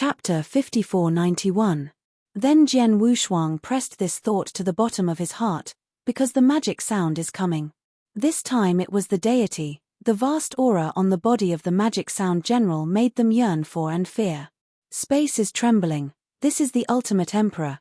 Chapter 5491. Then Jian Wushuang pressed this thought to the bottom of his heart, because the magic sound is coming. This time it was the deity. The vast aura on the body of the magic sound general made them yearn for and fear. Space is trembling. This is the ultimate emperor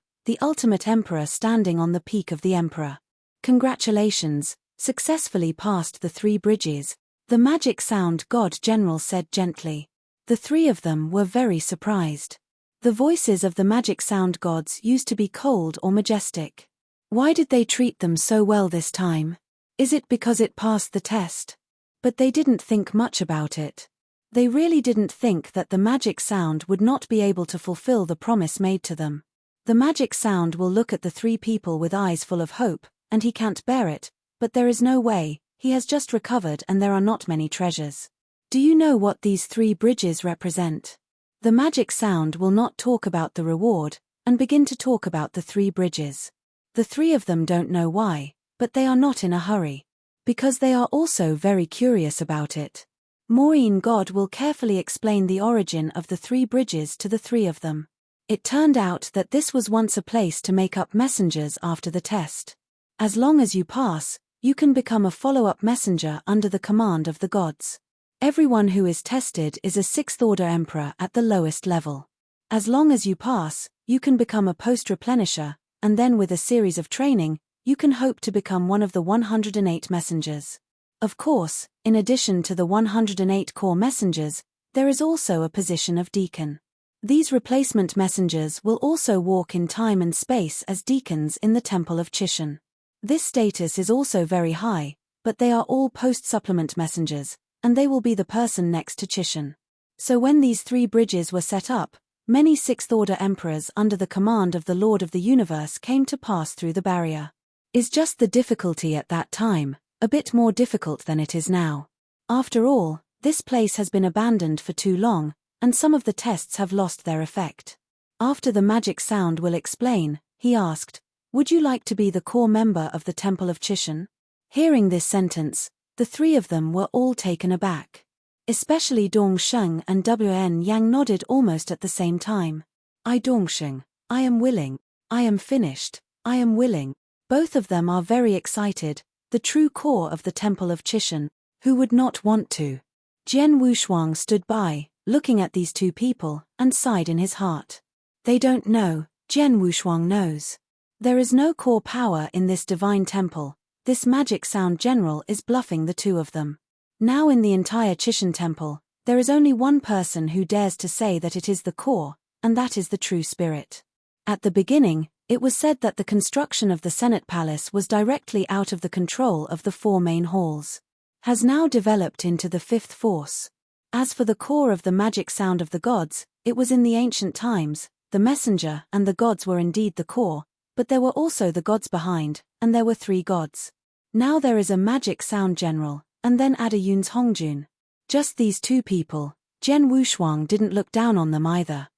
standing on the peak of the emperor. Congratulations, successfully passed the 3 bridges, the magic sound god general said gently. The 3 of them were very surprised. The voices of the magic sound gods used to be cold or majestic. Why did they treat them so well this time? Is it because it passed the test? But they didn't think much about it. They really didn't think that the magic sound would not be able to fulfill the promise made to them. The magic sound will look at the 3 people with eyes full of hope, and he can't bear it, but there is no way, he has just recovered and there are not many treasures. Do you know what these 3 bridges represent? The magic sound will not talk about the reward, and begin to talk about the 3 bridges. The 3 of them don't know why, but they are not in a hurry. Because they are also very curious about it. Maureen God will carefully explain the origin of the 3 bridges to the 3 of them. It turned out that this was once a place to make up messengers after the test. As long as you pass, you can become a follow-up messenger under the command of the gods. Everyone who is tested is a 6th-order emperor at the lowest level. As long as you pass, you can become a post-replenisher, and then with a series of training, you can hope to become one of the 108 messengers. Of course, in addition to the 108 core messengers, there is also a position of deacon. These replacement messengers will also walk in time and space as deacons in the Temple of Chishan. This status is also very high, but they are all post-supplement messengers, and they will be the person next to Chishan. So when these 3 bridges were set up, many 6th-order emperors under the command of the Lord of the Universe came to pass through the barrier. Is just the difficulty at that time, a bit more difficult than it is now. After all, this place has been abandoned for too long, and some of the tests have lost their effect. After the magic sound will explain, he asked, would you like to be the core member of the Temple of Chishan? Hearing this sentence, the 3 of them were all taken aback. Especially Dongsheng and Wn Yang nodded almost at the same time. Dongsheng, I am willing. I am finished. I am willing. Both of them are very excited, the true core of the Temple of Chishan. Who would not want to? Jian Wushuang stood by, looking at these 2 people, and sighed in his heart. They don't know, Jian Wushuang knows. There is no core power in this divine temple. This magic sound general is bluffing the 2 of them. Now in the entire Chishan temple, there is only one person who dares to say that it is the core, and that is the true spirit. At the beginning, it was said that the construction of the Senate Palace was directly out of the control of the 4 main halls. Has now developed into the 5th force. As for the core of the magic sound of the gods, it was in the ancient times, the messenger and the gods were indeed the core, but there were also the gods behind, and there were 3 gods. Now there is a magic sound general, and then add a Yun's Hongjun. Just these 2 people, Jian Wushuang didn't look down on them either.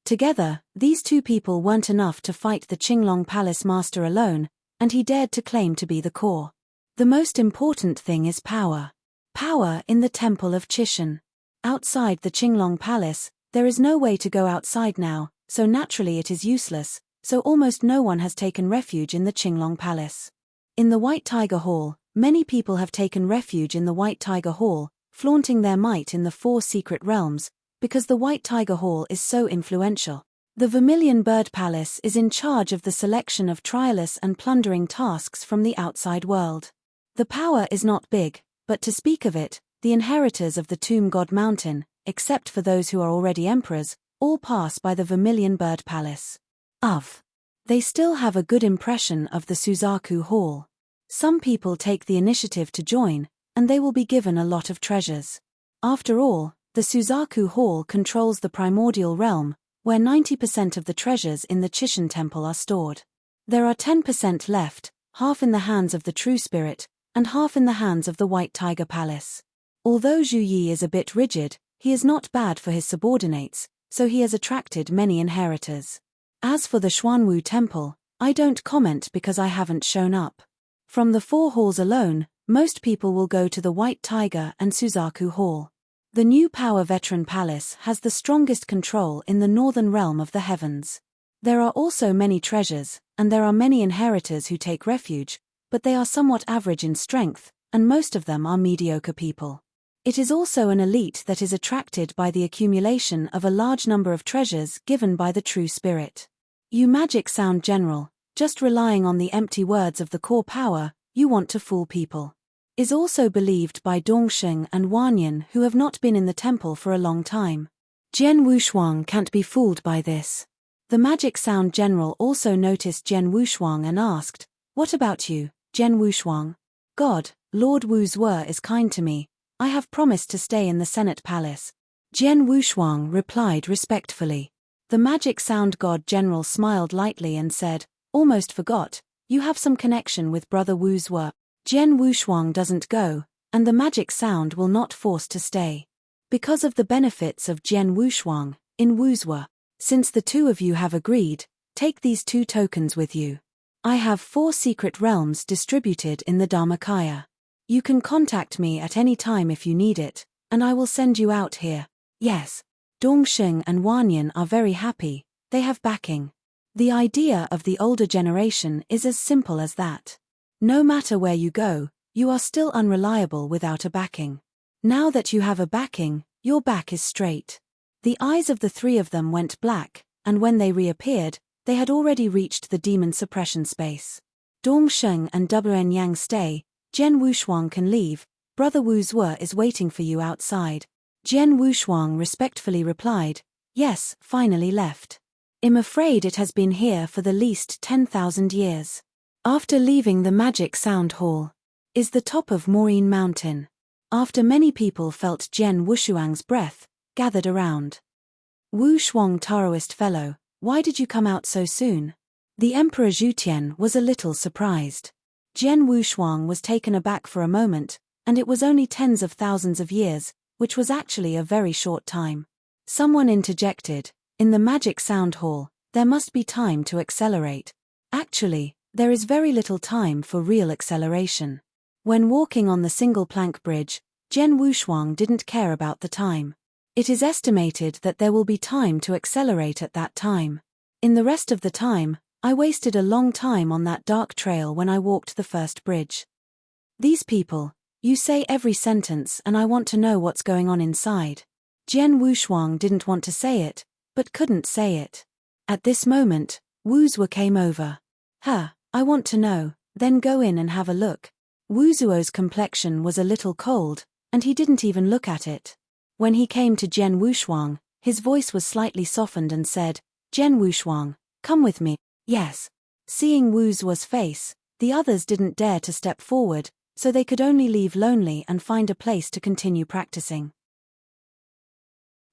Together, these 2 people weren't enough to fight the Qinglong Palace master alone, and he dared to claim to be the core. The most important thing is power. Power in the Temple of Chishan. Outside the Qinglong Palace, there is no way to go outside now, so naturally it is useless, so almost no one has taken refuge in the Qinglong Palace. In the White Tiger Hall, many people have taken refuge in the White Tiger Hall, flaunting their might in the 4 secret realms, because the White Tiger Hall is so influential. The Vermilion Bird Palace is in charge of the selection of trialous and plundering tasks from the outside world. The power is not big, but to speak of it, the inheritors of the Tomb God Mountain, except for those who are already emperors, all pass by the Vermilion Bird Palace. They still have a good impression of the Suzaku Hall. Some people take the initiative to join, and they will be given a lot of treasures. After all, the Suzaku Hall controls the primordial realm, where 90% of the treasures in the Chishan temple are stored. There are 10% left, half in the hands of the True Spirit, and half in the hands of the White Tiger Palace. Although Zhu Yi is a bit rigid, he is not bad for his subordinates, so he has attracted many inheritors. As for the Xuanwu Temple, I don't comment because I haven't shown up. From the 4 halls alone, most people will go to the White Tiger and Suzaku Hall. The new Power Veteran Palace has the strongest control in the northern realm of the heavens. There are also many treasures, and there are many inheritors who take refuge, but they are somewhat average in strength, and most of them are mediocre people. It is also an elite that is attracted by the accumulation of a large number of treasures given by the true spirit. You magic sound general, just relying on the empty words of the core power, you want to fool people. Is also believed by Dongsheng and Wanyan who have not been in the temple for a long time. Jian Wushuang can't be fooled by this. The magic sound general also noticed Jian Wushuang and asked, "What about you, Jian Wushuang?" "God, Lord Wu Zhe is kind to me. I have promised to stay in the Senate Palace." Jian Wushuang replied respectfully. The magic sound god general smiled lightly and said, "Almost forgot, you have some connection with brother Wu Zhe." Jian Wushuang doesn't go, and the magic sound will not force to stay. Because of the benefits of Jian Wushuang, in Wu Zhe, since the two of you have agreed, take these 2 tokens with you. I have 4 secret realms distributed in the Dharmakaya. You can contact me at any time if you need it, and I will send you out here. Yes. Dongsheng and Wanyan are very happy, they have backing. The idea of the older generation is as simple as that. No matter where you go, you are still unreliable without a backing. Now that you have a backing, your back is straight. The eyes of the 3 of them went black, and when they reappeared, they had already reached the demon suppression space. Dongsheng and Wen Yang stay, Jian Wushuang can leave, brother Wu Zhe is waiting for you outside. Jian Wushuang respectfully replied, "Yes, finally left. I'm afraid it has been here for the least 10,000 years. After leaving the magic sound hall, is the top of Maureen Mountain." After many people felt Jian Wushuang's breath, gathered around. "Wu Shuang Taoist fellow, why did you come out so soon?" The Emperor Zhutian was a little surprised. Jian Wushuang was taken aback for a moment, and it was only tens of thousands of years, which was actually a very short time. Someone interjected, "In the magic sound hall, there must be time to accelerate." Actually, there is very little time for real acceleration. When walking on the single plank bridge, Jian Wushuang didn't care about the time. It is estimated that there will be time to accelerate at that time. In the rest of the time, I wasted a long time on that dark trail when I walked the first bridge. These people, you say every sentence and I want to know what's going on inside. Jian Wushuang didn't want to say it, but couldn't say it. At this moment, Wu Zhe came over. I want to know, then go in and have a look." Wu Zhe's complexion was a little cold, and he didn't even look at it. When he came to Jian Wushuang, his voice was slightly softened and said, "Jian Wushuang, come with me." "Yes." Seeing Wu Zhe's face, the others didn't dare to step forward, so they could only leave lonely and find a place to continue practicing.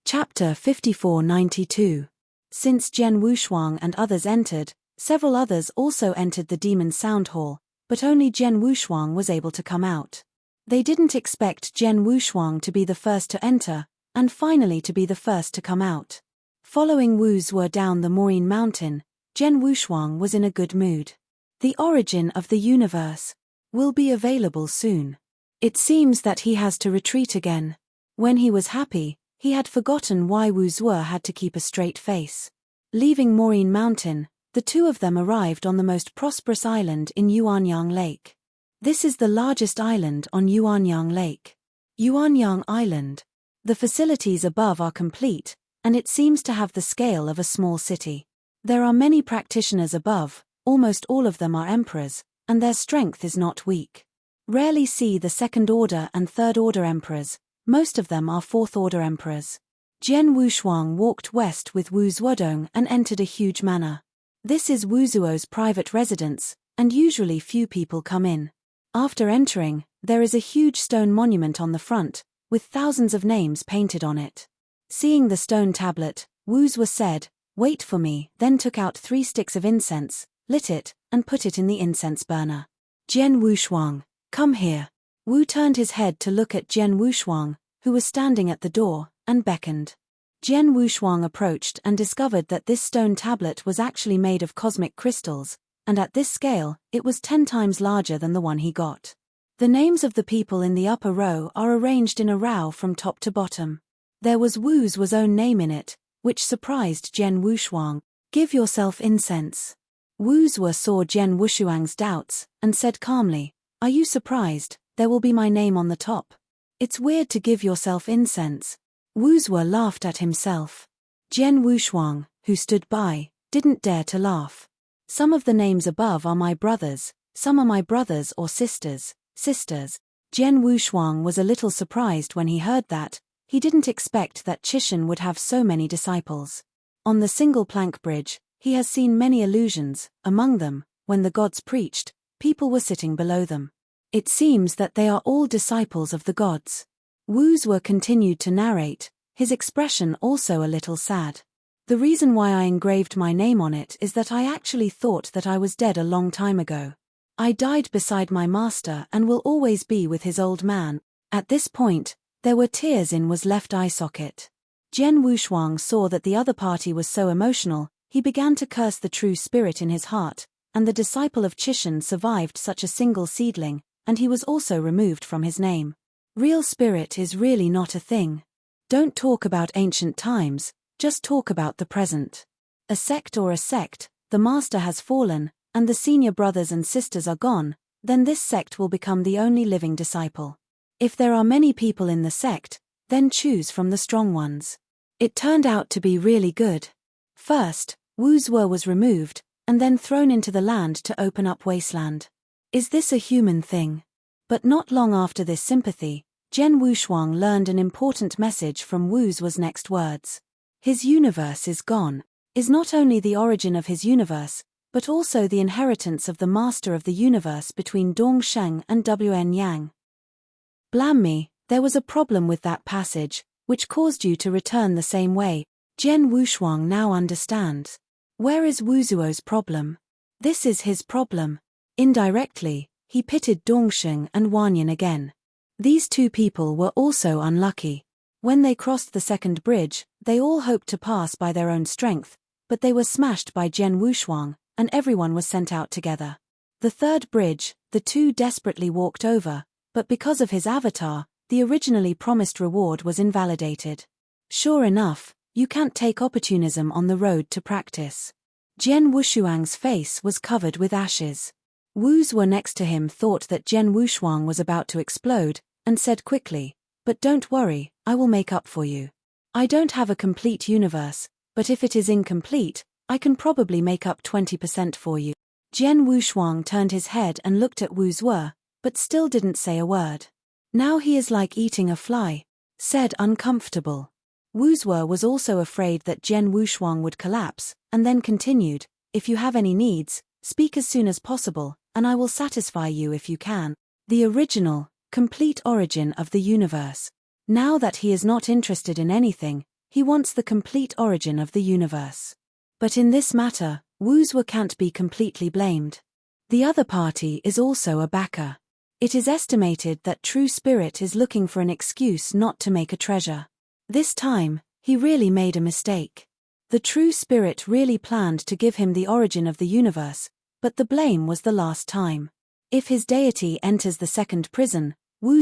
Chapter 5492. Since Jian Wushuang and others entered, several others also entered the demon sound hall, but only Jian Wushuang was able to come out. They didn't expect Jian Wushuang to be the first to enter, and finally to be the first to come out. Following Wu Zhe down the Maureen Mountain, Jian Wushuang was in a good mood. The origin of the universe will be available soon. It seems that he has to retreat again. When he was happy, he had forgotten why Wu Zhe had to keep a straight face. Leaving Maureen Mountain, the 2 of them arrived on the most prosperous island in Yuanyang Lake. This is the largest island on Yuanyang Lake. Yuanyang Island. The facilities above are complete, and it seems to have the scale of a small city. There are many practitioners above, almost all of them are emperors, and their strength is not weak. Rarely see the 2nd order and 3rd order emperors, most of them are 4th order emperors. Jian Wushuang walked west with Wu Zedong and entered a huge manor. This is Wu Zhe's private residence, and usually few people come in. After entering, there is a huge stone monument on the front, with thousands of names painted on it. Seeing the stone tablet, Wu Zhe said, "Wait for me," then took out 3 sticks of incense, lit it, and put it in the incense burner. "Jian Wushuang, come here." Wu turned his head to look at Jian Wushuang, who was standing at the door, and beckoned. Jian Wushuang approached and discovered that this stone tablet was actually made of cosmic crystals, and at this scale, it was 10 times larger than the one he got. The names of the people in the upper row are arranged in a row from top to bottom. There was Wu's own name in it, which surprised Jian Wushuang. Give yourself incense. Wu saw Jian Wushuang's doubts, and said calmly, Are you surprised? There will be my name on the top. It's weird to give yourself incense. Wu laughed at himself. Jian Wushuang, who stood by, didn't dare to laugh. Some of the names above are my brothers, some are my brothers or sisters. Jian Wushuang was a little surprised when he heard that. He didn't expect that Chishan would have so many disciples. On the single plank bridge, he has seen many illusions. Among them, when the gods preached, people were sitting below them. It seems that they are all disciples of the gods. Wu continued to narrate, his expression also a little sad. The reason why I engraved my name on it is that I actually thought that I was dead a long time ago. I died beside my master and will always be with his old man. At this point, there were tears in Wu's left eye socket. Jian Wushuang saw that the other party was so emotional, he began to curse the true spirit in his heart, and the disciple of Chishan survived such a single seedling, and he was also removed from his name. Real spirit is really not a thing. Don't talk about ancient times, just talk about the present. A sect, the master has fallen, and the senior brothers and sisters are gone, then this sect will become the only living disciple. If there are many people in the sect, then choose from the strong ones. It turned out to be really good. First, Wu was removed, and then thrown into the land to open up wasteland. Is this a human thing? But not long after this sympathy, Jian Wushuang learned an important message from Wu's next words. His universe is gone, is not only the origin of his universe, but also the inheritance of the master of the universe between Dongsheng and Wn Yang. Blam me, there was a problem with that passage, which caused you to return the same way. Jian Wushuang now understands. Where is Wu's problem? This is his problem. Indirectly, he pitted Dongsheng and Wanyan again. These two people were also unlucky. When they crossed the second bridge, they all hoped to pass by their own strength, but they were smashed by Jian Wushuang, and everyone was sent out together. The third bridge, the two desperately walked over, but because of his avatar, the originally promised reward was invalidated. Sure enough, you can't take opportunism on the road to practice. Jian Wushuang's face was covered with ashes. Wu next to him thought that Jian Wushuang was about to explode, and said quickly, But don't worry, I will make up for you. I don't have a complete universe, but if it is incomplete, I can probably make up 20% for you. Jian Wushuang turned his head and looked at Wu, but still didn't say a word. Now he is like eating a fly, said uncomfortable. Wu was also afraid that Jian Wushuang would collapse, and then continued, If you have any needs, speak as soon as possible, and I will satisfy you if you can. The original, complete origin of the universe. Now that he is not interested in anything, he wants the complete origin of the universe. But in this matter, Wu can't be completely blamed. The other party is also a backer. It is estimated that True Spirit is looking for an excuse not to make a treasure. This time, he really made a mistake. The True Spirit really planned to give him the origin of the universe, but the blame was the last time. If his deity enters the second prison, Wu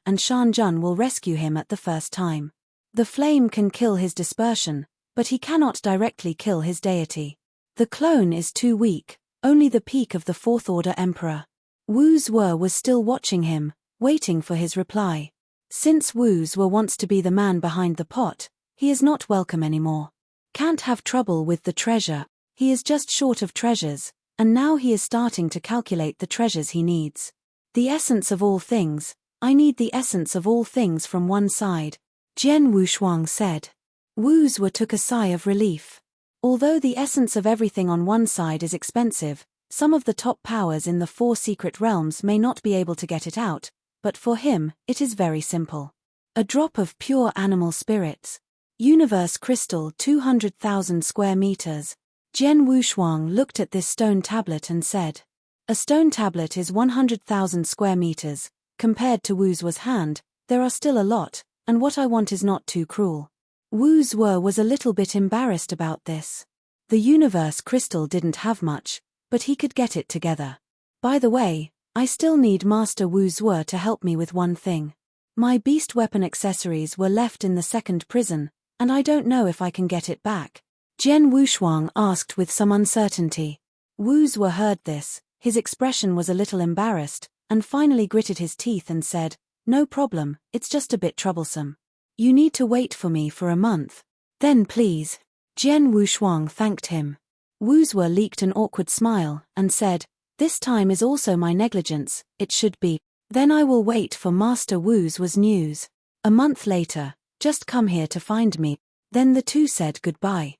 and Shan Jun will rescue him at the first time. The flame can kill his dispersion, but he cannot directly kill his deity. The clone is too weak, only the peak of the Fourth Order Emperor. Wu was still watching him, waiting for his reply. Since Wu wants to be the man behind the pot, he is not welcome anymore. Can't have trouble with the treasure, he is just short of treasures, and now he is starting to calculate the treasures he needs. The essence of all things, I need the essence of all things from one side, Jian Wushuang said. Wu took a sigh of relief. Although the essence of everything on one side is expensive, some of the top powers in the 4 secret realms may not be able to get it out, but for him, it is very simple. A drop of pure animal spirits. Universe crystal 200,000 square meters. Jian Wushuang looked at this stone tablet and said, A stone tablet is 100,000 square meters. Compared to Wu's hand, there are still a lot, and what I want is not too cruel. Wu was a little bit embarrassed about this. The universe crystal didn't have much, but he could get it together. By the way, I still need Master Wu Zhuo to help me with one thing. My beast weapon accessories were left in the second prison, and I don't know if I can get it back. Jian Wushuang asked with some uncertainty. Wu Zhuo heard this, his expression was a little embarrassed, and finally gritted his teeth and said, "No problem, it's just a bit troublesome. You need to wait for me for a month. Then please." Jian Wushuang thanked him. Wu Zhuo leaked an awkward smile, and said, "This time is also my negligence, it should be. Then I will wait for Master Wu Zhuo's news. A month later, just come here to find me." Then the two said goodbye.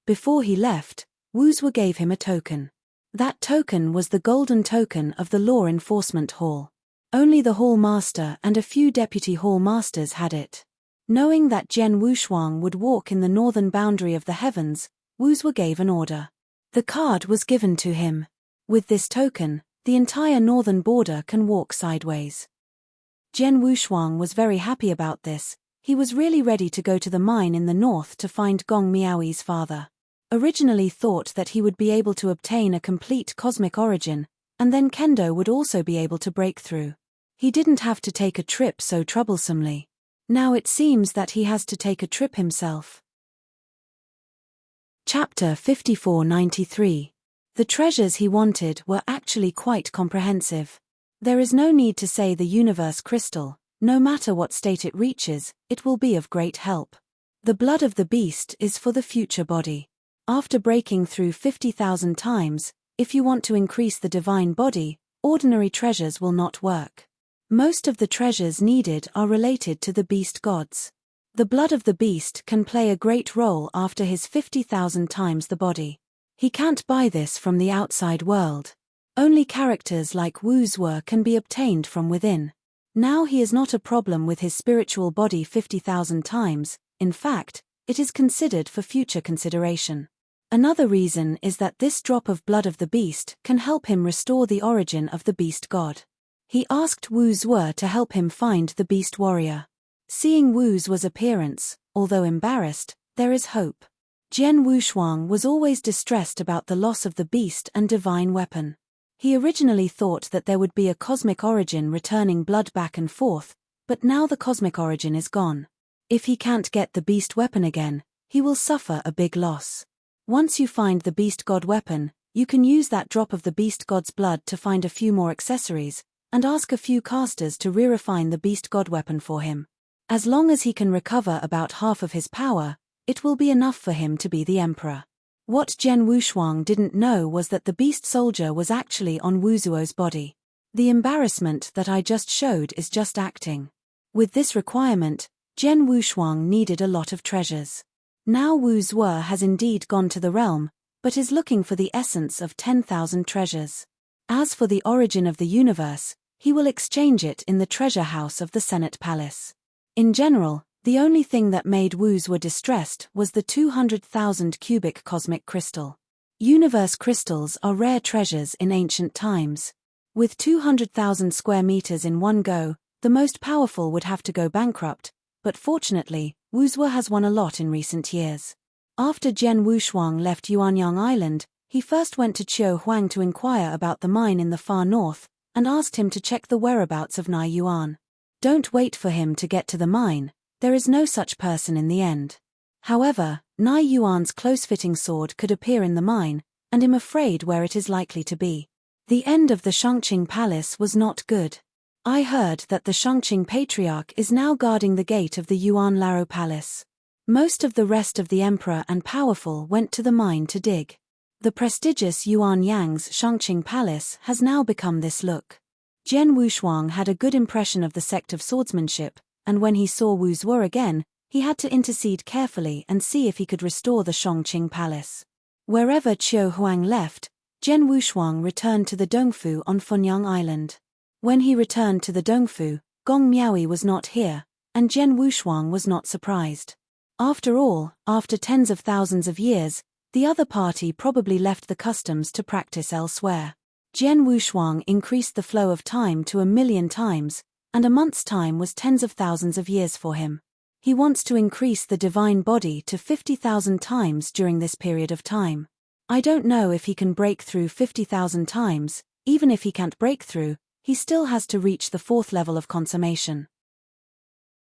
Before he left, Wu Zhuo gave him a token. That token was the golden token of the Law Enforcement Hall. Only the Hall Master and a few deputy Hall Masters had it. Knowing that Jian Wushuang would walk in the northern boundary of the heavens, Wu Zhuo gave an order. The card was given to him. With this token, the entire northern border can walk sideways. Jian Wushuang was very happy about this. He was really ready to go to the mine in the north to find Gong Miaoi's father. Originally thought that he would be able to obtain a complete cosmic origin, and then Kendo would also be able to break through. He didn't have to take a trip so troublesomely. Now it seems that he has to take a trip himself. Chapter 5493. The treasures he wanted were actually quite comprehensive. There is no need to say the universe crystal, no matter what state it reaches, it will be of great help. The blood of the beast is for the future body. After breaking through 50,000 times, if you want to increase the divine body, ordinary treasures will not work. Most of the treasures needed are related to the beast gods. The blood of the beast can play a great role after his 50,000 times the body. He can't buy this from the outside world. Only characters like Wu Zhuo can be obtained from within. Now he is not a problem with his spiritual body 50,000 times, in fact, it is considered for future consideration. Another reason is that this drop of blood of the beast can help him restore the origin of the beast god. He asked Wu Zhuo to help him find the beast warrior. Seeing Wu Zhuo's appearance, although embarrassed, there is hope. Jian Wushuang was always distressed about the loss of the beast and divine weapon. He originally thought that there would be a cosmic origin returning blood back and forth, but now the cosmic origin is gone. If he can't get the beast weapon again, he will suffer a big loss. Once you find the beast god weapon, you can use that drop of the beast god's blood to find a few more accessories, and ask a few casters to re-refine the beast god weapon for him. As long as he can recover about half of his power, it will be enough for him to be the emperor. What Jian Wushuang didn't know was that the beast soldier was actually on Wu Zhuo's body. The embarrassment that I just showed is just acting. With this requirement, Jian Wushuang needed a lot of treasures. Now Wu Zhuo has indeed gone to the realm, but is looking for the essence of 10,000 treasures. As for the origin of the universe, he will exchange it in the treasure house of the Senate Palace. In general, the only thing that made Wu Zhuo distressed was the 200,000 cubic cosmic crystal. Universe crystals are rare treasures in ancient times. With 200,000 square meters in one go, the most powerful would have to go bankrupt, but fortunately, Wu Zhuo has won a lot in recent years. After Jian Wushuang left Yuanyang Island, he first went to Qiu Huang to inquire about the mine in the far north, and asked him to check the whereabouts of Nai Yuan. Don't wait for him to get to the mine, there is no such person in the end. However, Nai Yuan's close-fitting sword could appear in the mine, and I'm afraid where it is likely to be. The end of the Shangqing Palace was not good. I heard that the Shangqing Patriarch is now guarding the gate of the Yuan Laro Palace. Most of the rest of the emperor and powerful went to the mine to dig. The prestigious Yuan Yang's Shangqing Palace has now become this look. Jian Wushuang had a good impression of the sect of swordsmanship, and when he saw Wu Zhuo again, he had to intercede carefully and see if he could restore the Shangqing Palace. Wherever Qiu Huang left, Jian Wushuang returned to the Dongfu on Funyang Island. When he returned to the Dongfu, Gong Miaoi was not here, and Jian Wushuang was not surprised. After all, after tens of thousands of years, the other party probably left the customs to practice elsewhere. Jian Wushuang increased the flow of time to 1,000,000 times, and a month's time was tens of thousands of years for him. He wants to increase the divine body to 50,000 times during this period of time. I don't know if he can break through 50,000 times, Even if he can't break through, he still has to reach the fourth level of consummation.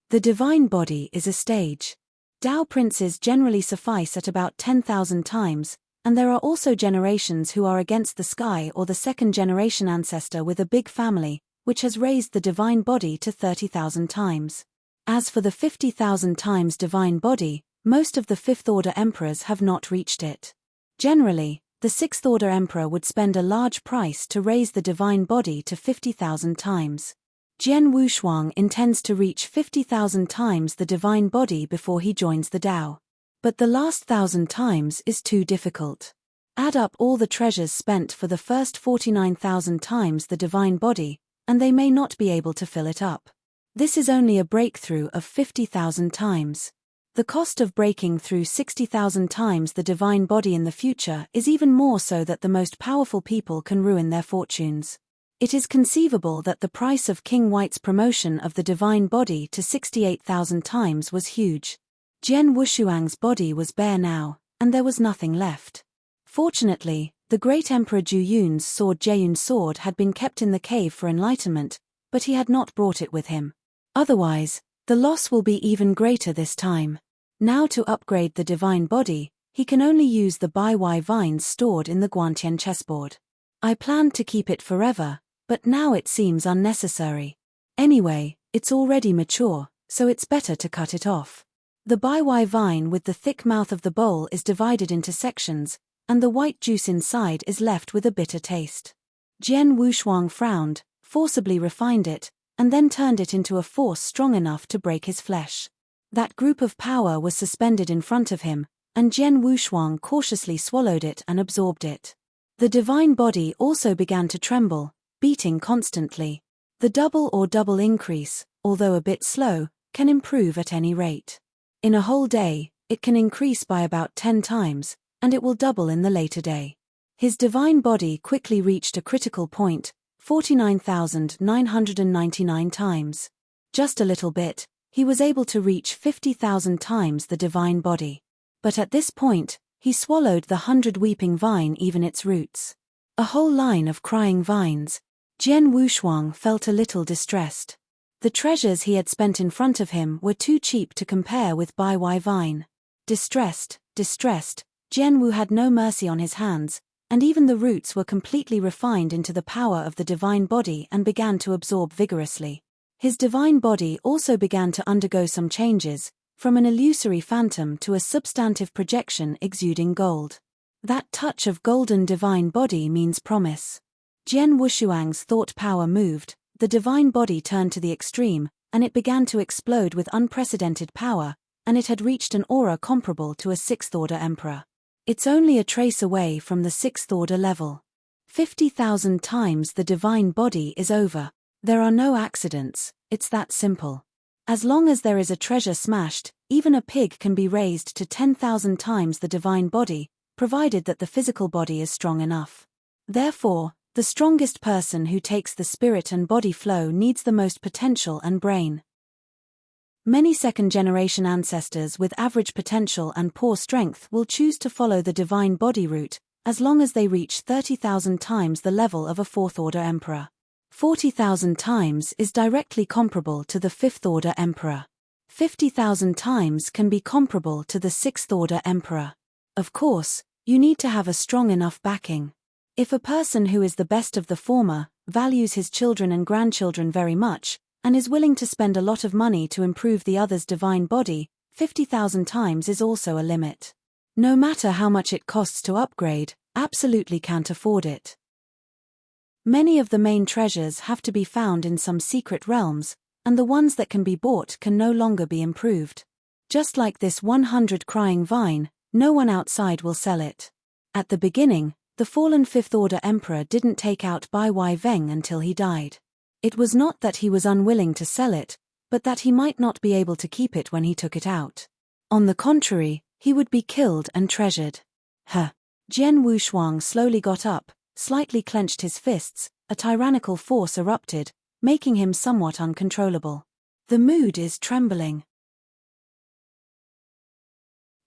The divine body is a stage. Tao princes generally suffice at about 10,000 times, and there are also generations who are against the sky or the second generation ancestor with a big family, which has raised the divine body to 30,000 times. As for the 50,000 times divine body, most of the fifth-order emperors have not reached it. Generally, the sixth-order emperor would spend a large price to raise the divine body to 50,000 times. Jian Wushuang intends to reach 50,000 times the divine body before he joins the Tao. But the last 1,000 times is too difficult. Add up all the treasures spent for the first 49,000 times the divine body, and they may not be able to fill it up. This is only a breakthrough of 50,000 times. The cost of breaking through 60,000 times the divine body in the future is even more so that the most powerful people can ruin their fortunes. It is conceivable that the price of King White's promotion of the divine body to 68,000 times was huge. Jian Wushuang's body was bare now, and there was nothing left. Fortunately, the great Emperor Juyun's sword Jeyun's sword had been kept in the cave for enlightenment, but he had not brought it with him. Otherwise, the loss will be even greater this time. Now to upgrade the divine body, he can only use the Bai Wai vines stored in the Guantian chessboard. I planned to keep it forever, but now it seems unnecessary. Anyway, it's already mature, so it's better to cut it off. The Bai Wai vine with the thick mouth of the bowl is divided into sections, and the white juice inside is left with a bitter taste. Jian Wushuang frowned, forcibly refined it, and then turned it into a force strong enough to break his flesh. That group of power was suspended in front of him, and Jian Wushuang cautiously swallowed it and absorbed it. The divine body also began to tremble, beating constantly. The double increase, although a bit slow, can improve at any rate. In a whole day, it can increase by about 10 times, and it will double in the later day. His divine body quickly reached a critical point, 49,999 times. Just a little bit, he was able to reach 50,000 times the divine body. But at this point, he swallowed the 100 weeping vine, even its roots. A whole line of crying vines. Jian Wushuang felt a little distressed. The treasures he had spent in front of him were too cheap to compare with Bai Wai vine. Distressed, Jian Wu had no mercy on his hands, and even the roots were completely refined into the power of the divine body and began to absorb vigorously. His divine body also began to undergo some changes, from an illusory phantom to a substantive projection exuding gold. That touch of golden divine body means promise. Jian Wushuang's thought power moved, the divine body turned to the extreme, and it began to explode with unprecedented power, and it had reached an aura comparable to a sixth-order emperor. It's only a trace away from the sixth-order level. 50,000 times the divine body is over. There are no accidents, it's that simple. As long as there is a treasure smashed, even a pig can be raised to 10,000 times the divine body, provided that the physical body is strong enough. Therefore, the strongest person who takes the spirit and body flow needs the most potential and brain. Many second-generation ancestors with average potential and poor strength will choose to follow the divine body route, as long as they reach 30,000 times the level of a fourth-order emperor. 40,000 times is directly comparable to the fifth-order emperor. 50,000 times can be comparable to the sixth-order emperor. Of course, you need to have a strong enough backing. If a person who is the best of the former, values his children and grandchildren very much, and is willing to spend a lot of money to improve the other's divine body, 50,000 times is also a limit. No matter how much it costs to upgrade, absolutely can't afford it. Many of the main treasures have to be found in some secret realms, and the ones that can be bought can no longer be improved. Just like this 100 crying vine, no one outside will sell it. At the beginning, the fallen fifth-order emperor didn't take out Bai Wai Veng until he died. It was not that he was unwilling to sell it, but that he might not be able to keep it when he took it out. On the contrary, he would be killed and treasured. Jian Wushuang slowly got up, slightly clenched his fists, a tyrannical force erupted, making him somewhat uncontrollable. The mood is trembling.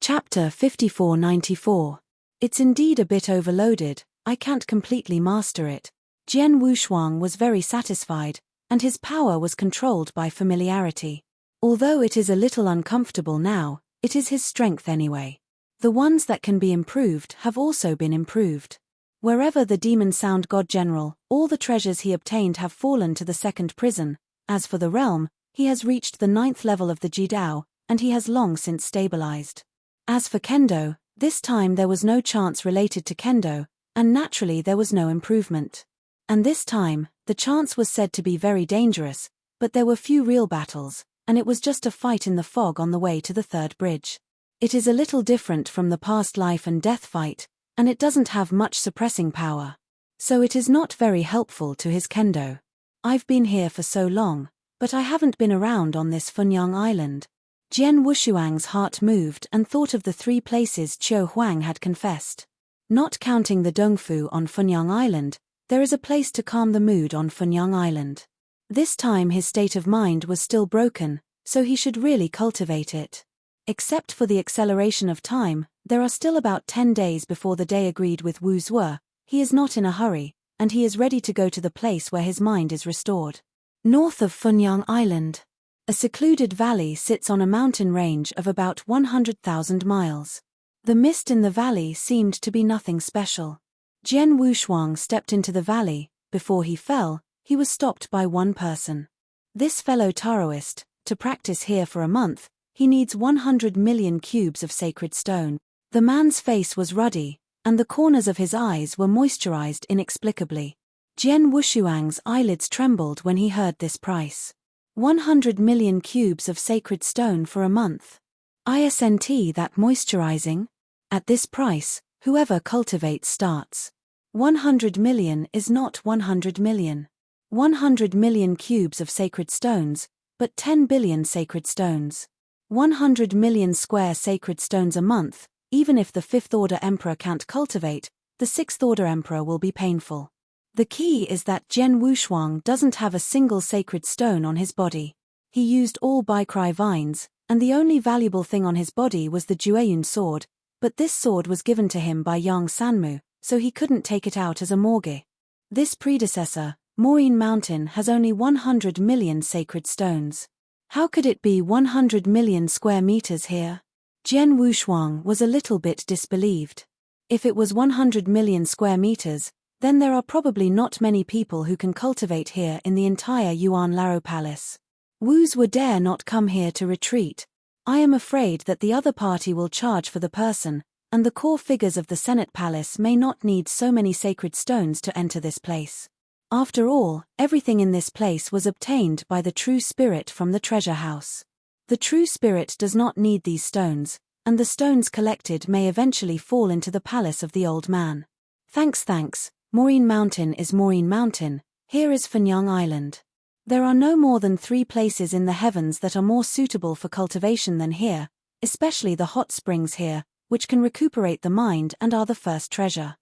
Chapter 5494. It's indeed a bit overloaded, I can't completely master it. Jian Wushuang was very satisfied, and his power was controlled by familiarity. Although it is a little uncomfortable now, it is his strength anyway. The ones that can be improved have also been improved. Wherever the demon sound god general, all the treasures he obtained have fallen to the second prison. As for the realm, he has reached the 9th level of the Jidao, and he has long since stabilized. As for Kendo, this time there was no chance related to Kendo, and naturally there was no improvement. And this time, the chance was said to be very dangerous, but there were few real battles, and it was just a fight in the fog on the way to the 3rd bridge. It is a little different from the past life and death fight, and it doesn't have much suppressing power. So it is not very helpful to his Kendo. I've been here for so long, but I haven't been around on this Funyang Island. Jian Wushuang's heart moved and thought of the 3 places Qiu Huang had confessed. Not counting the Dongfu on Funyang Island, there is a place to calm the mood on Funyang Island. This time his state of mind was still broken, so he should really cultivate it. Except for the acceleration of time, there are still about 10 days before the day agreed with Wu Zuo. He is not in a hurry, and he is ready to go to the place where his mind is restored. North of Funyang Island, a secluded valley sits on a mountain range of about 100,000 miles. The mist in the valley seemed to be nothing special. Jian Wushuang stepped into the valley. Before he fell, he was stopped by one person. This fellow Taoist, to practice here for a month, he needs 100 million cubes of sacred stone. The man's face was ruddy, and the corners of his eyes were moisturized inexplicably. Jian Wushuang's eyelids trembled when he heard this price. 100 million cubes of sacred stone for a month. Isn't that moisturizing? At this price, whoever cultivates starts. 100 million is not 100 million. 100 million cubes of sacred stones, but 10 billion sacred stones. 100 million square sacred stones a month. Even if the 5th order emperor can't cultivate, the 6th order emperor will be painful. The key is that Jian Wushuang doesn't have a single sacred stone on his body. He used all Baikrai vines, and the only valuable thing on his body was the Jueyun sword, but this sword was given to him by Yang Sanmu, so he couldn't take it out as a morgue. This predecessor, Maureen Mountain, has only 100 million sacred stones. How could it be 100 million square meters here? Jian Wushuang was a little bit disbelieved. If it was 100 million square meters, then there are probably not many people who can cultivate here in the entire Yuan Laro Palace. Wus would dare not come here to retreat. I am afraid that the other party will charge for the person, and the core figures of the Senate Palace may not need so many sacred stones to enter this place. After all, everything in this place was obtained by the true spirit from the treasure house. The true spirit does not need these stones, and the stones collected may eventually fall into the palace of the old man. Thanks. Maureen Mountain is Maureen Mountain, here is Funyang Island. There are no more than 3 places in the heavens that are more suitable for cultivation than here, especially the hot springs here, which can recuperate the mind and are the first treasure.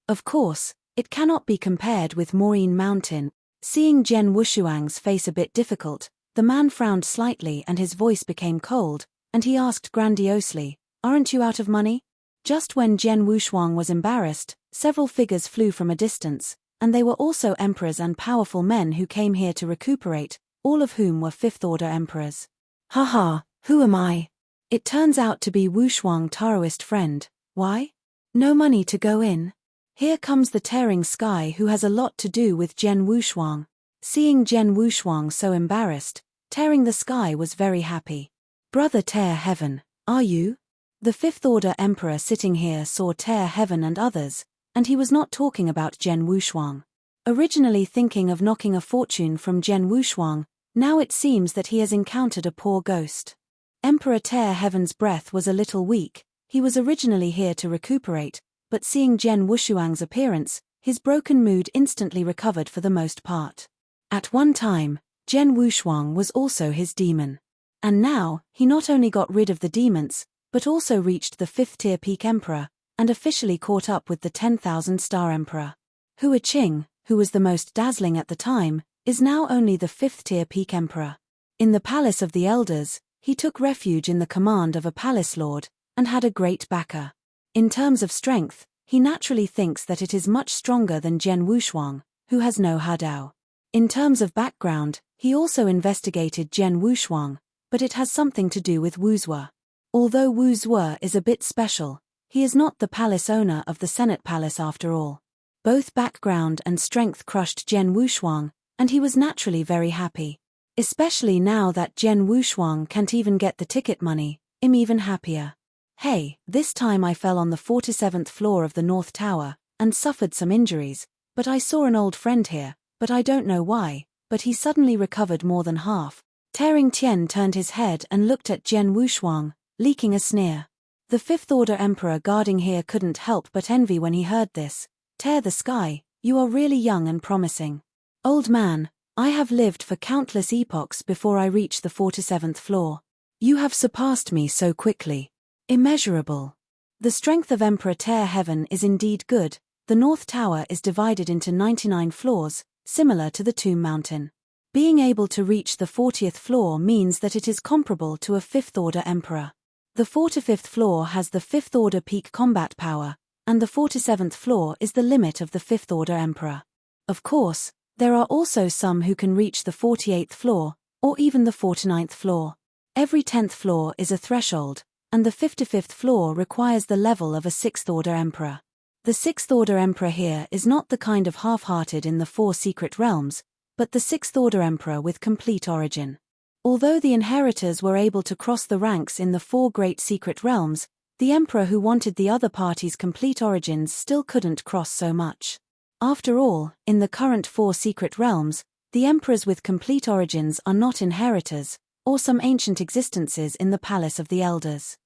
Of course, it cannot be compared with Maureen Mountain. Seeing Jian Wushuang's face a bit difficult, the man frowned slightly and his voice became cold, and he asked grandiosely, "Aren't you out of money?" Just when Jian Wushuang was embarrassed, several figures flew from a distance, and they were also emperors and powerful men who came here to recuperate, all of whom were 5th order emperors. Haha, who am I? It turns out to be Wushuang Taoist friend. Why? No money to go in. Here comes the tearing sky who has a lot to do with Jian Wushuang. Seeing Jian Wushuang so embarrassed, Tearing the Sky was very happy. Brother Tear Heaven, are you? The 5th order emperor sitting here saw Tear Heaven and others, and he was not talking about Jian Wushuang. Originally thinking of knocking a fortune from Jian Wushuang, now it seems that he has encountered a poor ghost. Emperor Tear Heaven's breath was a little weak. He was originally here to recuperate, but seeing Jian Wushuang's appearance, his broken mood instantly recovered for the most part. At one time, Jian Wushuang was also his demon. And now, he not only got rid of the demons, but also reached the 5th tier peak emperor, and officially caught up with the 10,000 star emperor. Hua Qing, who was the most dazzling at the time, is now only the 5th tier peak emperor. In the Palace of the Elders, he took refuge in the command of a palace lord, and had a great backer. In terms of strength, he naturally thinks that it is much stronger than Jian Wushuang, who has no hadao. In terms of background, he also investigated Jian Wushuang, but it has something to do with Wu Zue. Although Wu Zue is a bit special, he is not the palace owner of the Senate Palace after all. Both background and strength crushed Jian Wushuang, and he was naturally very happy. Especially now that Jian Wushuang can't even get the ticket money, I'm even happier. Hey, this time I fell on the 47th floor of the North Tower, and suffered some injuries, but I saw an old friend here, but I don't know why, but he suddenly recovered more than half. Tearing Tian turned his head and looked at Jian Wushuang, leaking a sneer. The Fifth Order Emperor guarding here couldn't help but envy when he heard this. Tear the sky, you are really young and promising. Old man, I have lived for countless epochs before I reach the 47th floor. You have surpassed me so quickly. Immeasurable. The strength of Emperor Tear Heaven is indeed good. The North Tower is divided into 99 floors, similar to the Tomb Mountain. Being able to reach the 40th floor means that it is comparable to a Fifth Order Emperor. The 45th floor has the Fifth Order peak combat power, and the 47th floor is the limit of the Fifth Order Emperor. Of course, there are also some who can reach the 48th floor, or even the 49th floor. Every 10th floor is a threshold, and the 55th floor requires the level of a 6th Order Emperor. The 6th Order Emperor here is not the kind of half-hearted in the 4 secret realms, but the 6th Order Emperor with complete origin. Although the inheritors were able to cross the ranks in the 4 great secret realms, the emperor who wanted the other party's complete origins still couldn't cross so much. After all, in the current 4 secret realms, the emperors with complete origins are not inheritors, or some ancient existences in the Palace of the Elders.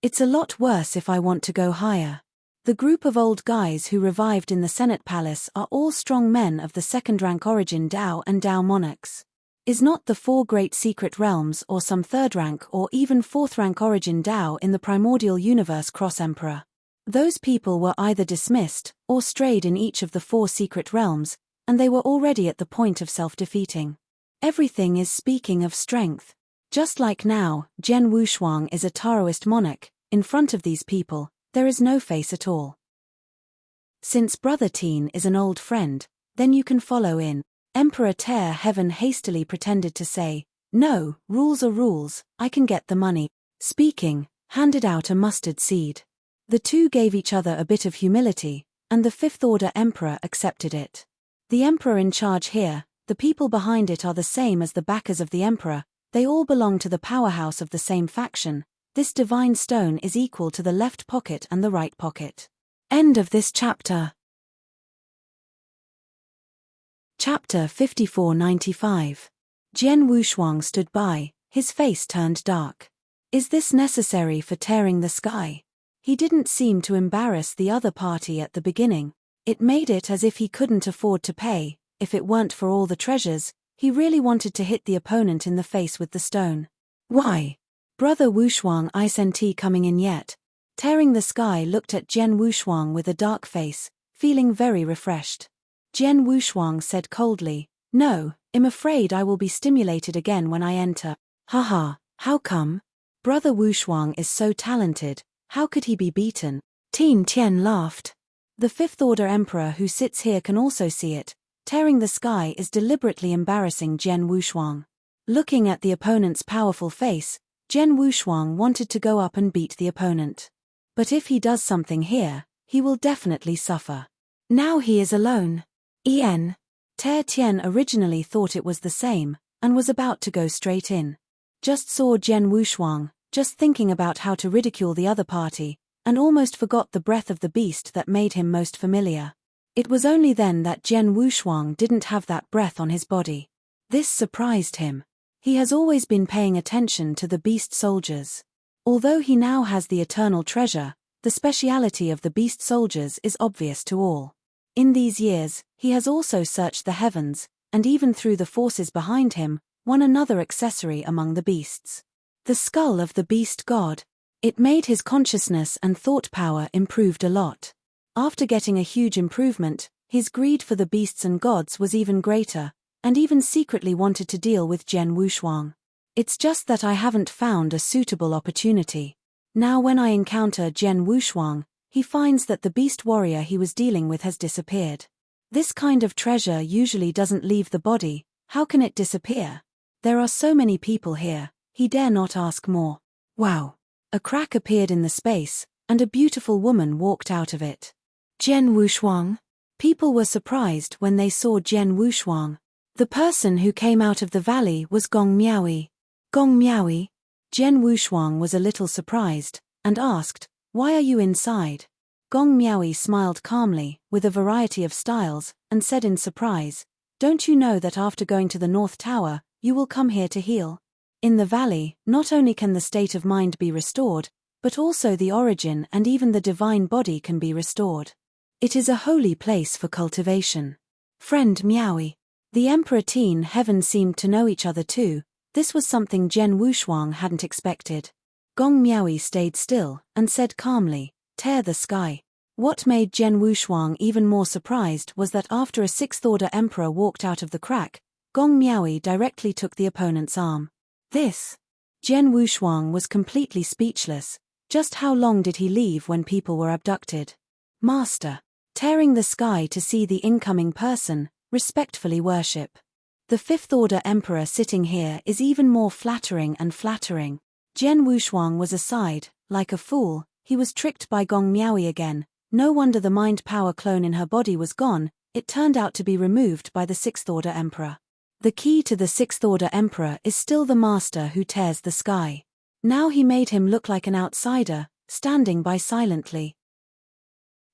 It's a lot worse if I want to go higher. The group of old guys who revived in the Senate Palace are all strong men of the second-rank origin Dao and Dao monarchs. Is not the 4 great secret realms or some third-rank or even fourth-rank origin Dao in the primordial universe cross-emperor? Those people were either dismissed or strayed in each of the 4 secret realms, and they were already at the point of self-defeating. Everything is speaking of strength. Just like now, Jian Wushuang is a Taoist monarch. In front of these people, there is no face at all. Since Brother Teen is an old friend, then you can follow in. Emperor Tear Heaven hastily pretended to say, "No, rules are rules, I can get the money." Speaking, handed out a mustard seed. The two gave each other a bit of humility, and the Fifth Order Emperor accepted it. The Emperor in charge here, the people behind it are the same as the backers of the Emperor, they all belong to the powerhouse of the same faction. This divine stone is equal to the left pocket and the right pocket. End of this chapter. Chapter 5495. Jian Wushuang stood by, his face turned dark. Is this necessary for tearing the sky? He didn't seem to embarrass the other party at the beginning. It made it as if he couldn't afford to pay. If it weren't for all the treasures, he really wanted to hit the opponent in the face with the stone. Why? Brother Wushuang isn't coming in yet. Tearing the sky looked at Jian Wushuang with a dark face, feeling very refreshed. Jian Wushuang said coldly, "No, I'm afraid I will be stimulated again when I enter." Haha, how come? Brother Wushuang is so talented, how could he be beaten? Teen Tian laughed. The Fifth Order Emperor who sits here can also see it. Tearing the sky is deliberately embarrassing Jian Wushuang. Looking at the opponent's powerful face, Jian Wushuang wanted to go up and beat the opponent. But if he does something here, he will definitely suffer. Now he is alone. Tear Tian originally thought it was the same, and was about to go straight in. Just saw Jian Wushuang, just thinking about how to ridicule the other party, and almost forgot the breath of the beast that made him most familiar. It was only then that Jian Wushuang didn't have that breath on his body. This surprised him. He has always been paying attention to the beast soldiers. Although he now has the eternal treasure, the speciality of the beast soldiers is obvious to all. In these years, he has also searched the heavens, and even through the forces behind him, won another accessory among the beasts. The skull of the beast god. It made his consciousness and thought power improved a lot. After getting a huge improvement, his greed for the beasts and gods was even greater, and even secretly wanted to deal with Jian Wushuang. It's just that I haven't found a suitable opportunity. Now when I encounter Jian Wushuang, he finds that the beast warrior he was dealing with has disappeared. This kind of treasure usually doesn't leave the body. How can it disappear? There are so many people here, he dare not ask more. Wow! A crack appeared in the space, and a beautiful woman walked out of it. Jian Wushuang? People were surprised when they saw Jian Wushuang. The person who came out of the valley was Gong Miaoyi. Gong Miaoyi? Jian Wushuang was a little surprised, and asked, "Why are you inside?" Gong Miaoyi smiled calmly, with a variety of styles, and said in surprise, "Don't you know that after going to the North Tower, you will come here to heal? In the valley, not only can the state of mind be restored, but also the origin and even the divine body can be restored. It is a holy place for cultivation." Friend Miaoyi. The Emperor Teen Heaven seemed to know each other too. This was something Jian Wushuang hadn't expected. Gong Miaoyi stayed still, and said calmly, "Tear the sky." What made Jian Wushuang even more surprised was that after a sixth-order emperor walked out of the crack, Gong Miaoyi directly took the opponent's arm. This? Jian Wushuang was completely speechless. Just how long did he leave when people were abducted? Master. Tearing the sky to see the incoming person, respectfully worship. The fifth-order emperor sitting here is even more flattering and flattering. Jian Wushuang was aside, like a fool. He was tricked by Gong Miaoyi again. No wonder the mind power clone in her body was gone. It turned out to be removed by the sixth-order emperor. The key to the sixth-order emperor is still the master who tears the sky. Now he made him look like an outsider, standing by silently.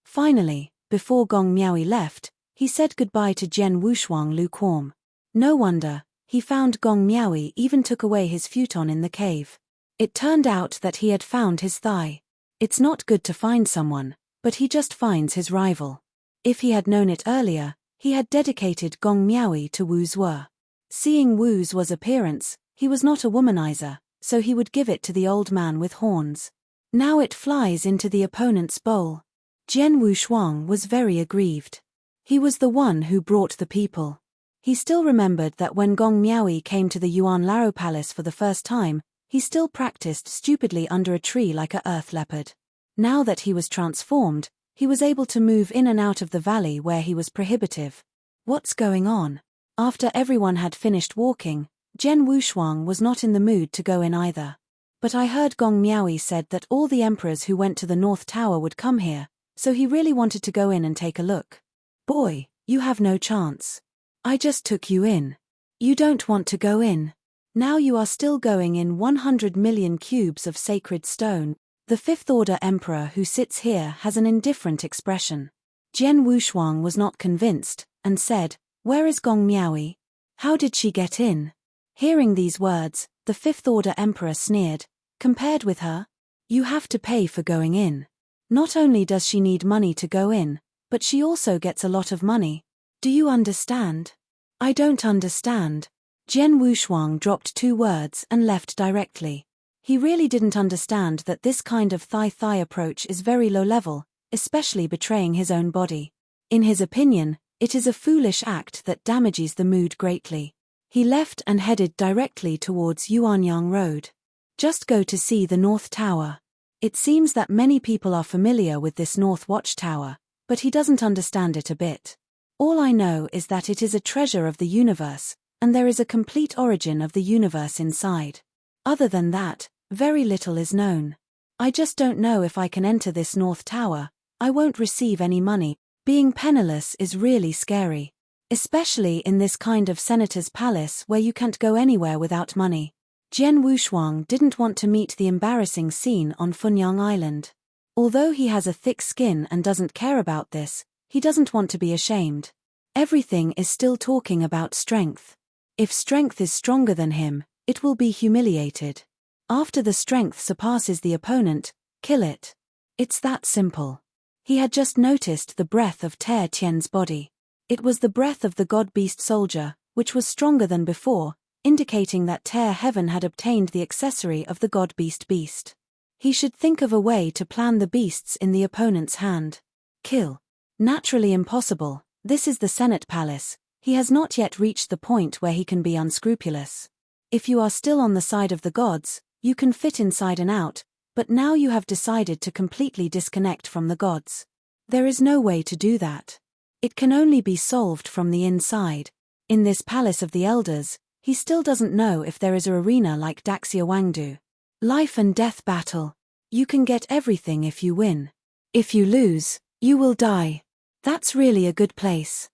Finally, before Gong Miaoyi left, he said goodbye to Jian Wushuang lukewarm. No wonder, he found Gong Miaoyi even took away his futon in the cave. It turned out that he had found his thigh. It's not good to find someone, but he just finds his rival. If he had known it earlier, he had dedicated Gong Miaoyi to Wu's Wu. Seeing Wu's Wu's appearance, he was not a womanizer, so he would give it to the old man with horns. Now it flies into the opponent's bowl. Jian Wushuang was very aggrieved. He was the one who brought the people. He still remembered that when Gong Miaoyi came to the Yuan Laro Palace for the first time, he still practiced stupidly under a tree like a earth leopard. Now that he was transformed, he was able to move in and out of the valley where he was prohibitive. What's going on? After everyone had finished walking, Jian Wushuang was not in the mood to go in either. But I heard Gong Miaoyi said that all the emperors who went to the North Tower would come here, so he really wanted to go in and take a look. Boy, you have no chance. I just took you in. You don't want to go in. Now you are still going in 100 million cubes of sacred stone. The fifth-order emperor who sits here has an indifferent expression. Jian Wushuang was not convinced, and said, "Where is Gong Miaoyi? How did she get in?" Hearing these words, the fifth-order emperor sneered. "Compared with her? You have to pay for going in. Not only does she need money to go in, but she also gets a lot of money. Do you understand?" "I don't understand." Jian Wushuang dropped 2 words and left directly. He really didn't understand that this kind of thigh approach is very low level, especially betraying his own body. In his opinion, it is a foolish act that damages the mood greatly. He left and headed directly towards Yuanyang Road. Just go to see the North Tower. It seems that many people are familiar with this North Watchtower, but he doesn't understand it a bit. All I know is that it is a treasure of the universe, and there is a complete origin of the universe inside. Other than that, very little is known. I just don't know if I can enter this North Tower. I won't receive any money. Being penniless is really scary. Especially in this kind of senator's palace where you can't go anywhere without money. Jian Wushuang didn't want to meet the embarrassing scene on Funyang Island. Although he has a thick skin and doesn't care about this, he doesn't want to be ashamed. Everything is still talking about strength. If strength is stronger than him, it will be humiliated. After the strength surpasses the opponent, kill it. It's that simple. He had just noticed the breath of Te Tian's body. It was the breath of the god-beast soldier, which was stronger than before, indicating that Te Heaven had obtained the accessory of the god-beast beast. He should think of a way to plan the beasts in the opponent's hand. Kill. Naturally impossible. This is the Senate Palace. He has not yet reached the point where he can be unscrupulous. If you are still on the side of the gods, you can fit inside and out, But now you have decided to completely disconnect from the gods. There is no way to do that. It can only be solved from the inside. In this palace of the elders, he still doesn't know if there is a arena like Daxia Wangdu. Life and death battle. You can get everything if you win. If you lose, you will die. That's really a good place.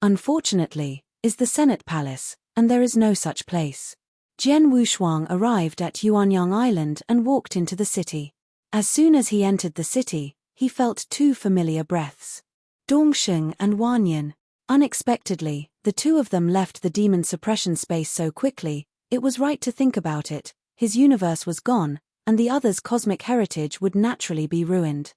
Unfortunately, is the Senate Palace, and there is no such place. Jian Wushuang arrived at Yuanyang Island and walked into the city. As soon as he entered the city, he felt two familiar breaths. Dongsheng and Wanyan. Unexpectedly, the two of them left the demon suppression space so quickly, it was right to think about it. His universe was gone, and the other's cosmic heritage would naturally be ruined.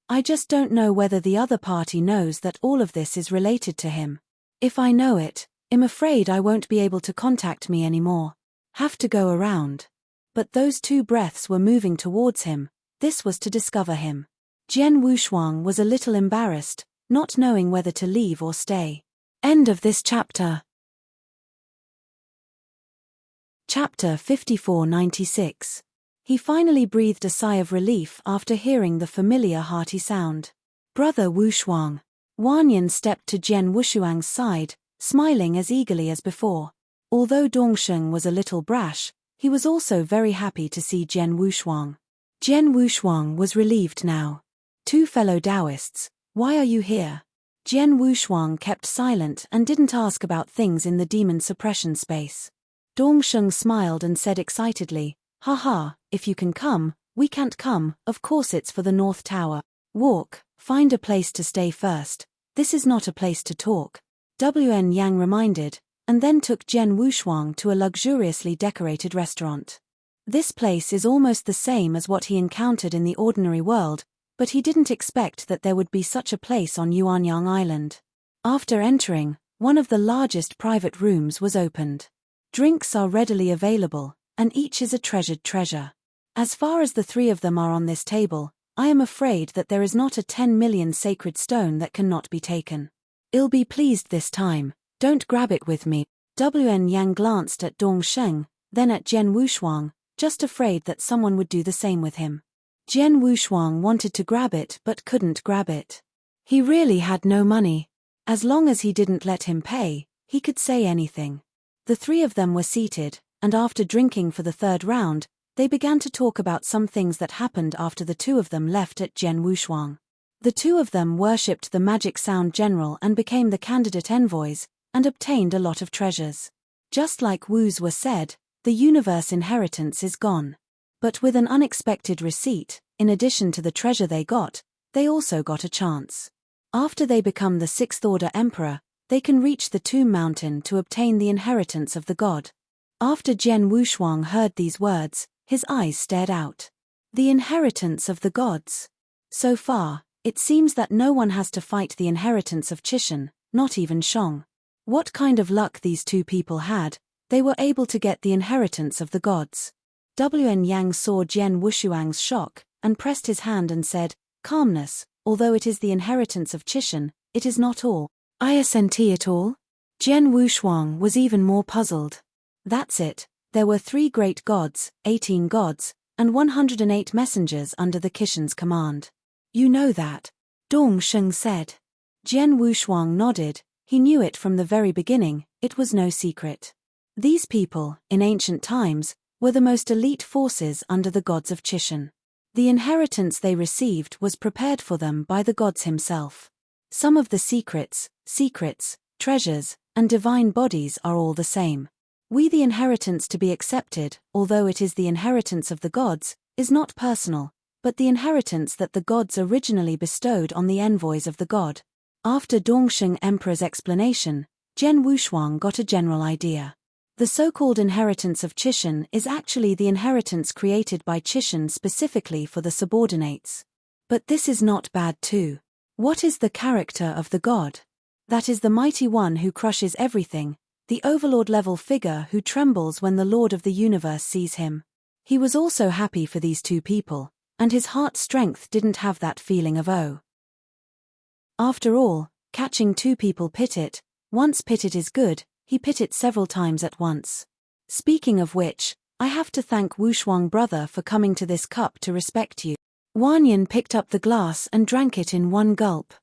I just don't know whether the other party knows that all of this is related to him. If I know it, I'm afraid I won't be able to contact me anymore. Have to go around. But those two breaths were moving towards him. This was to discover him. Jian Wushuang was a little embarrassed, not knowing whether to leave or stay. End of this chapter. Chapter 5496. He finally breathed a sigh of relief after hearing the familiar hearty sound. Brother Wushuang. Wanyan stepped to Jian Wushuang's side, smiling as eagerly as before. Although Dongsheng was a little brash, he was also very happy to see Jian Wushuang. Jian Wushuang was relieved now. Two fellow Taoists, why are you here? Jian Wushuang kept silent and didn't ask about things in the demon suppression space. Dongsheng smiled and said excitedly, haha, if you can come, we can't come, of course it's for the North Tower. Walk, find a place to stay first, this is not a place to talk. Wn Yang reminded, and then took Jian Wushuang to a luxuriously decorated restaurant. This place is almost the same as what he encountered in the ordinary world, but he didn't expect that there would be such a place on Yuanyang Island. After entering, one of the largest private rooms was opened. Drinks are readily available, and each is a treasured treasure. As far as the three of them are on this table, I am afraid that there is not a 10 million sacred stone that cannot be taken. I'll be pleased this time, don't grab it with me. Wn Yang glanced at Dongsheng, then at Jian Wushuang, just afraid that someone would do the same with him. Jian Wushuang wanted to grab it but couldn't grab it. He really had no money. As long as he didn't let him pay, he could say anything. The three of them were seated, and after drinking for the third round, they began to talk about some things that happened after the two of them left at Jian Wushuang. The two of them worshipped the magic sound general and became the candidate envoys, and obtained a lot of treasures. Just like Wu's were said, the universe inheritance is gone. But with an unexpected receipt, in addition to the treasure they also got a chance. After they become the Sixth Order Emperor, they can reach the Tomb Mountain to obtain the inheritance of the god. After Jian Wushuang heard these words, his eyes stared out. The inheritance of the gods. So far, it seems that no one has to fight the inheritance of Chishan, not even Shang. What kind of luck these two people had, they were able to get the inheritance of the gods. Wn Yang saw Jian Wushuang's shock, and pressed his hand and said, calmness, although it is the inheritance of Chishan, it is not all. I assent it all? Jian Wushuang was even more puzzled. That's it, there were 3 great gods, 18 gods, and 108 messengers under the Kishan's command. You know that? Dongsheng said. Jian Wushuang nodded, he knew it from the very beginning, it was no secret. These people, in ancient times, were the most elite forces under the gods of Chishan. The inheritance they received was prepared for them by the gods himself. Some of the secrets, treasures, and divine bodies are all the same. The inheritance to be accepted, although it is the inheritance of the gods, is not personal, but the inheritance that the gods originally bestowed on the envoys of the god. After Dongsheng Emperor's explanation, Jian Wushuang got a general idea. The so-called inheritance of Chishan is actually the inheritance created by Chishan specifically for the subordinates. But this is not bad too. What is the character of the god? That is the mighty one who crushes everything, the overlord-level figure who trembles when the Lord of the universe sees him. He was also happy for these two people, and his heart's strength didn't have that feeling of oh. After all, catching two people pit it, once pitted is good, he pit it several times at once. Speaking of which, I have to thank Wushuang brother for coming to this cup to respect you. Wanyan picked up the glass and drank it in one gulp.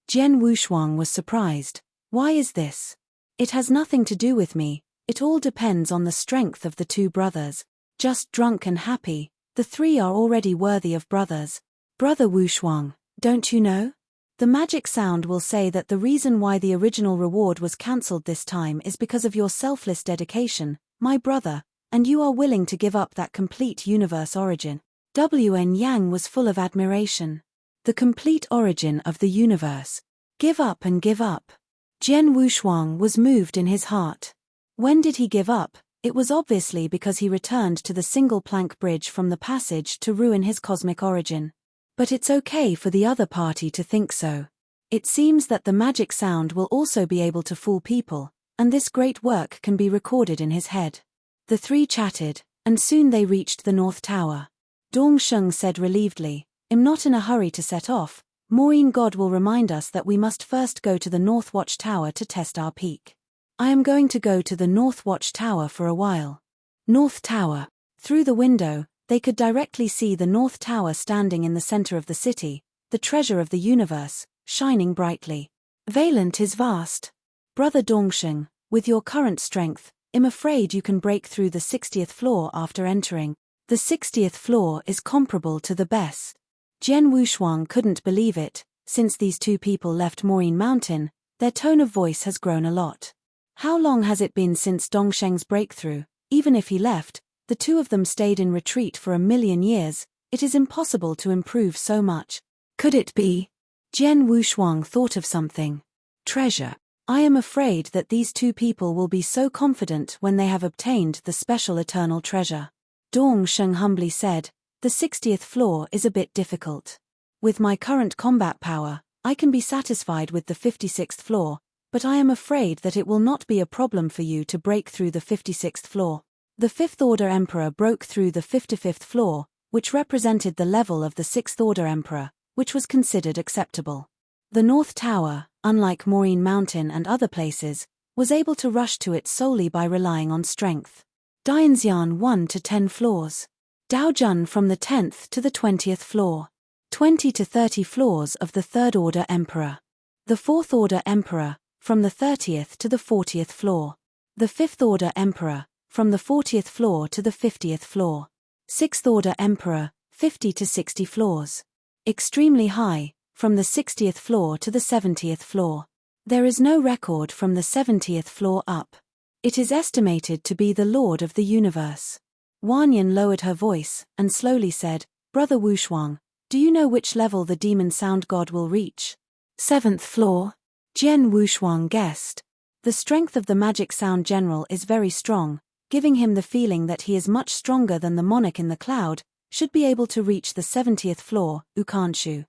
Jian Wushuang was surprised. Why is this? It has nothing to do with me, it all depends on the strength of the two brothers. Just drunk and happy, the three are already worthy of brothers. Brother Wushuang, don't you know? The magic sound will say that the reason why the original reward was cancelled this time is because of your selfless dedication, my brother, and you are willing to give up that complete universe origin. Wn Yang was full of admiration. The complete origin of the universe. Give up and give up. Jian Wushuang was moved in his heart. When did he give up? It was obviously because he returned to the single plank bridge from the passage to ruin his cosmic origin. But it's okay for the other party to think so. It seems that the magic sound will also be able to fool people, and this great work can be recorded in his head. The three chatted, and soon they reached the North Tower. Dongsheng said relievedly, I'm not in a hurry to set off. Maureen God will remind us that we must first go to the North Watch Tower to test our peak. I am going to go to the North Watch Tower for a while. North Tower. Through the window, they could directly see the North Tower standing in the center of the city, the treasure of the universe, shining brightly. Valent is vast. Brother Dongsheng, with your current strength, I'm afraid you can break through the 60th floor after entering. The 60th floor is comparable to the best. Jian Wushuang couldn't believe it. Since these two people left Maureen Mountain, their tone of voice has grown a lot. How long has it been since Dongsheng's breakthrough? Even if he left, the two of them stayed in retreat for 1,000,000 years. It is impossible to improve so much. Could it be? Jian Wushuang thought of something. Treasure. I am afraid that these two people will be so confident when they have obtained the special eternal treasure. Dongsheng humbly said, the 60th floor is a bit difficult. With my current combat power, I can be satisfied with the 56th floor, but I am afraid that it will not be a problem for you to break through the 56th floor. The 5th Order Emperor broke through the 55th floor, which represented the level of the 6th Order Emperor, which was considered acceptable. The North Tower, unlike Maureen Mountain and other places, was able to rush to it solely by relying on strength. Dianxian 1 to 10 floors. Daojun from the 10th to the 20th floor. 20 to 30 floors of the 3rd Order Emperor. The 4th Order Emperor, from the 30th to the 40th floor. The 5th Order Emperor, from the 40th floor to the 50th floor. 6th Order Emperor, 50 to 60 floors. Extremely high, from the 60th floor to the 70th floor. There is no record from the 70th floor up. It is estimated to be the Lord of the Universe. Wanyan lowered her voice, and slowly said, Brother Wushuang, do you know which level the demon sound god will reach? 7th floor? Jian Wushuang guessed. The strength of the magic sound general is very strong, giving him the feeling that he is much stronger than the monarch in the cloud, should be able to reach the 70th floor, Ukanshu.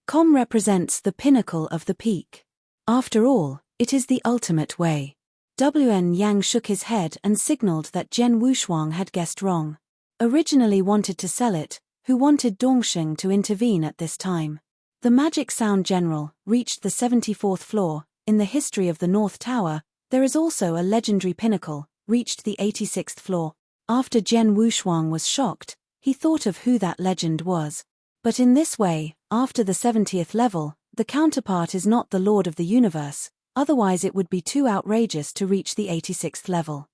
Com represents the pinnacle of the peak. After all, it is the ultimate way. Wn Yang shook his head and signaled that Jian Wushuang had guessed wrong. Originally wanted to sell it, who wanted Dongsheng to intervene at this time. The magic sound general reached the 74th floor. In the history of the North Tower, there is also a legendary pinnacle, reached the 86th floor. After Jian Wushuang was shocked, he thought of who that legend was. But in this way, after the 70th level, the counterpart is not the Lord of the Universe, otherwise it would be too outrageous to reach the 86th level.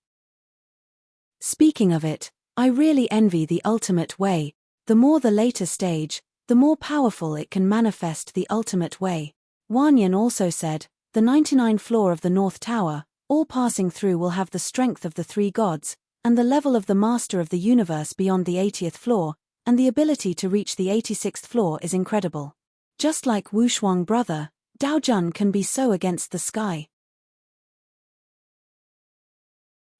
Speaking of it, I really envy the ultimate way. The more the later stage, the more powerful it can manifest the ultimate way. Wanyan also said, the 99th floor of the North Tower, all passing through will have the strength of the three gods, and the level of the Master of the Universe beyond the 80th floor, and the ability to reach the 86th floor is incredible. Just like Wushuang brother, Daojun can be so against the sky.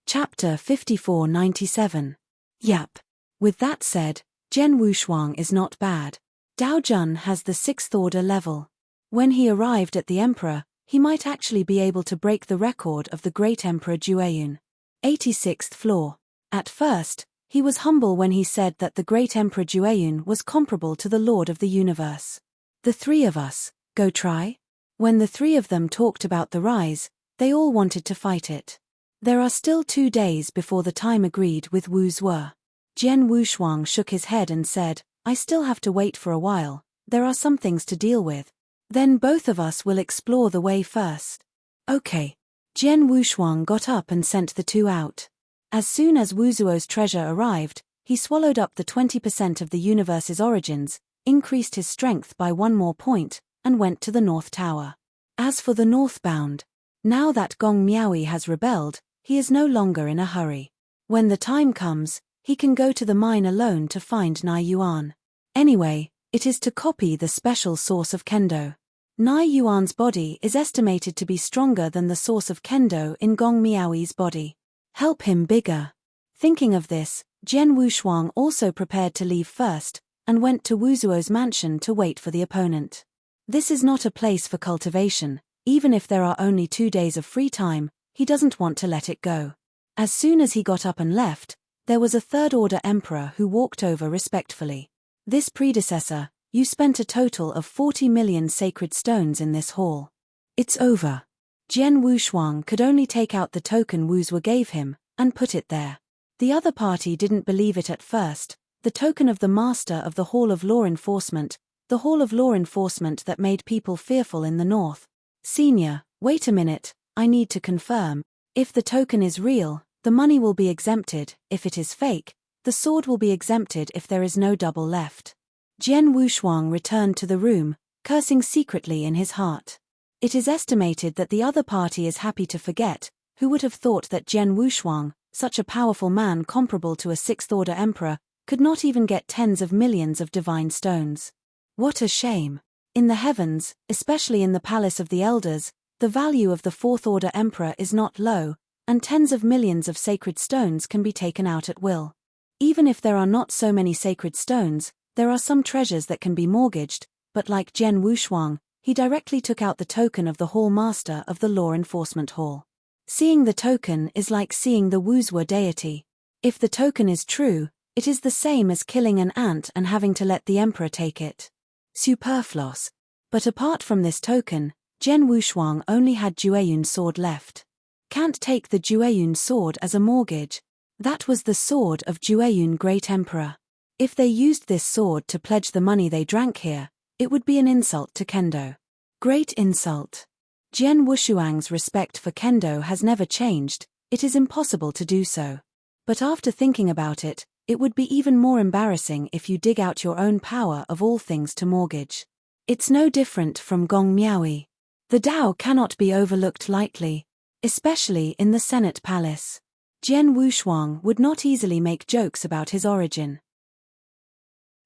Chapter 5497. Yap. With that said, Jian Wushuang is not bad. Daojun has the 6th order level. When he arrived at the Emperor, he might actually be able to break the record of the great Emperor Jueyun. 86th floor. At first, he was humble when he said that the great Emperor Jueyun was comparable to the Lord of the Universe. The three of us, go try? When the three of them talked about the rise, they all wanted to fight it. There are still 2 days before the time agreed with Wu Zuo. Jian Wushuang shook his head and said, I still have to wait for a while, there are some things to deal with. Then both of us will explore the way first. Okay. Jian Wushuang got up and sent the two out. As soon as Wu Zuo's treasure arrived, he swallowed up the 20% of the universe's origins, increased his strength by 1 more point, and went to the North Tower. As for the northbound, now that Gong Miaoyi has rebelled, he is no longer in a hurry. When the time comes, he can go to the mine alone to find Nai Yuan. Anyway, it is to copy the special source of kendo. Nai Yuan's body is estimated to be stronger than the source of kendo in Gong Miaoyi's body. Help him bigger. Thinking of this, Jian Wushuang also prepared to leave first, and went to Wu Zuo's mansion to wait for the opponent. This is not a place for cultivation, even if there are only 2 days of free time, he doesn't want to let it go. As soon as he got up and left, there was a third-order emperor who walked over respectfully. This predecessor, you spent a total of 40 million sacred stones in this hall. It's over. Jian Wushuang could only take out the token Wu Zuo gave him, and put it there. The other party didn't believe it at first, the token of the master of the Hall of Law Enforcement, the Hall of Law Enforcement that made people fearful in the north. Senior, wait a minute, I need to confirm. If the token is real, the money will be exempted. If it is fake, the sword will be exempted if there is no double left. Jian Wushuang returned to the room, cursing secretly in his heart. It is estimated that the other party is happy to forget. Who would have thought that Jian Wushuang, such a powerful man comparable to a sixth-order emperor, could not even get tens of millions of divine stones? What a shame. In the heavens, especially in the Palace of the Elders, the value of the fourth-order emperor is not low, and tens of millions of sacred stones can be taken out at will. Even if there are not so many sacred stones, there are some treasures that can be mortgaged, but like Jian Wushuang, he directly took out the token of the hall master of the law enforcement hall. Seeing the token is like seeing the Wu Zuo deity. If the token is true, it is the same as killing an ant and having to let the emperor take it. Superfluous. But apart from this token, Jian Wushuang only had Jueyun's sword left. Can't take the Jueyun sword as a mortgage. That was the sword of Jueyun Great Emperor. If they used this sword to pledge the money they drank here, it would be an insult to kendo. Great insult. Jian Wushuang's respect for kendo has never changed, it is impossible to do so. But after thinking about it, it would be even more embarrassing if you dig out your own power of all things to mortgage. It's no different from Gong Miaoyi. The Tao cannot be overlooked lightly, especially in the Senate Palace. Jian Wushuang would not easily make jokes about his origin.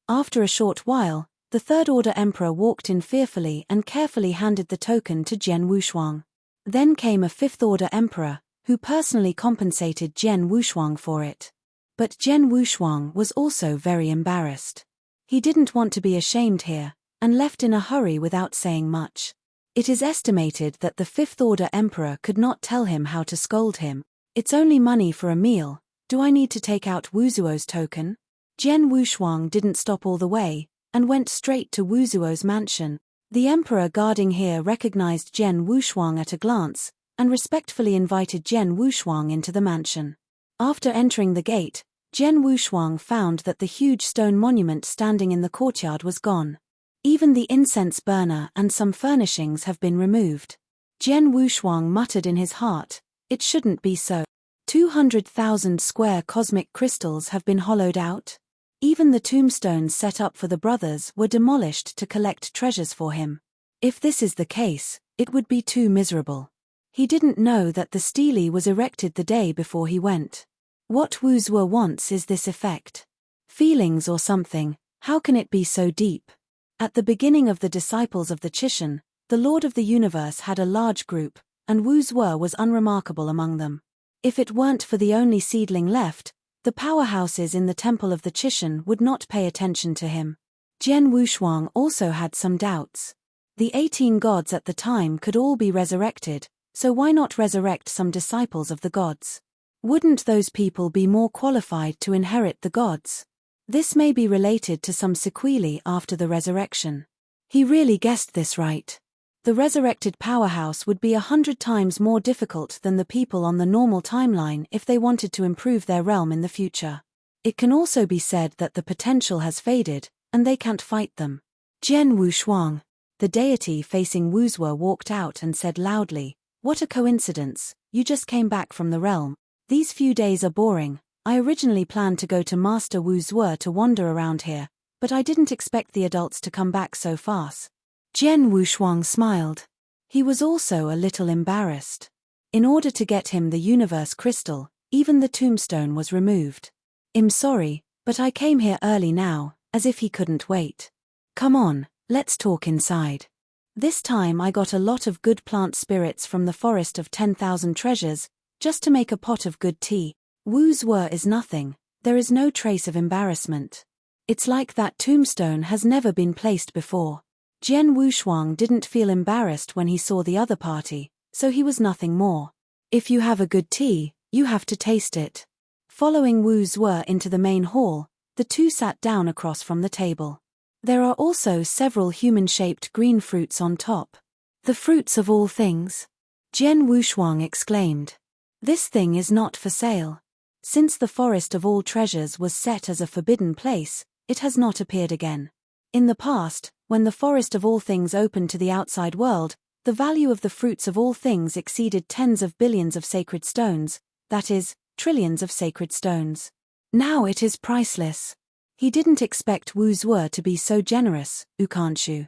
After a short while, the third-order emperor walked in fearfully and carefully handed the token to Jian Wushuang. Then came a fifth-order emperor, who personally compensated Jian Wushuang for it. But Jian Wushuang was also very embarrassed. He didn't want to be ashamed here, and left in a hurry without saying much. It is estimated that the fifth-order emperor could not tell him how to scold him. It's only money for a meal, do I need to take out Wu Zuo's token? Jian Wushuang didn't stop all the way, and went straight to Wu Zuo's mansion. The emperor guarding here recognized Jian Wushuang at a glance, and respectfully invited Jian Wushuang into the mansion. After entering the gate, Jian Wushuang found that the huge stone monument standing in the courtyard was gone. Even the incense burner and some furnishings have been removed. Jian Wushuang muttered in his heart, it shouldn't be so. 200,000 square cosmic crystals have been hollowed out. Even the tombstones set up for the brothers were demolished to collect treasures for him. If this is the case, it would be too miserable. He didn't know that the stele was erected the day before he went. What Wu Zuo wants is this effect. Feelings or something, how can it be so deep? At the beginning of the disciples of the Chishan, the Lord of the Universe had a large group, and Wu Zuo was unremarkable among them. If it weren't for the only seedling left, the powerhouses in the temple of the Chishan would not pay attention to him. Jian Wushuang also had some doubts. The 18 gods at the time could all be resurrected, so why not resurrect some disciples of the gods? Wouldn't those people be more qualified to inherit the gods? This may be related to some sequelae after the resurrection. He really guessed this right. The resurrected powerhouse would be 100 times more difficult than the people on the normal timeline if they wanted to improve their realm in the future. It can also be said that the potential has faded, and they can't fight them. Jian Wushuang, the deity facing Wuzhou, walked out and said loudly, "What a coincidence, you just came back from the realm. These few days are boring. I originally planned to go to Master Wuzhou to wander around here, but I didn't expect the adults to come back so fast." Jian Wushuang smiled. He was also a little embarrassed. In order to get him the universe crystal, even the tombstone was removed. "I'm sorry, but I came here early now," as if he couldn't wait. "Come on, let's talk inside. This time I got a lot of good plant spirits from the forest of 10,000 treasures, just to make a pot of good tea." Wuzhou is nothing, there is no trace of embarrassment. It's like that tombstone has never been placed before. Jian Wushuang didn't feel embarrassed when he saw the other party, so he was nothing more. "If you have a good tea, you have to taste it." Following Wuzhou into the main hall, the two sat down across from the table. There are also several human-shaped green fruits on top. "The fruits of all things," Jian Wushuang exclaimed. "This thing is not for sale. Since the forest of all treasures was set as a forbidden place, it has not appeared again. In the past, when the forest of all things opened to the outside world, the value of the fruits of all things exceeded tens of billions of sacred stones, that is, trillions of sacred stones. Now it is priceless." He didn't expect Wuzhou to be so generous, Ukanshu.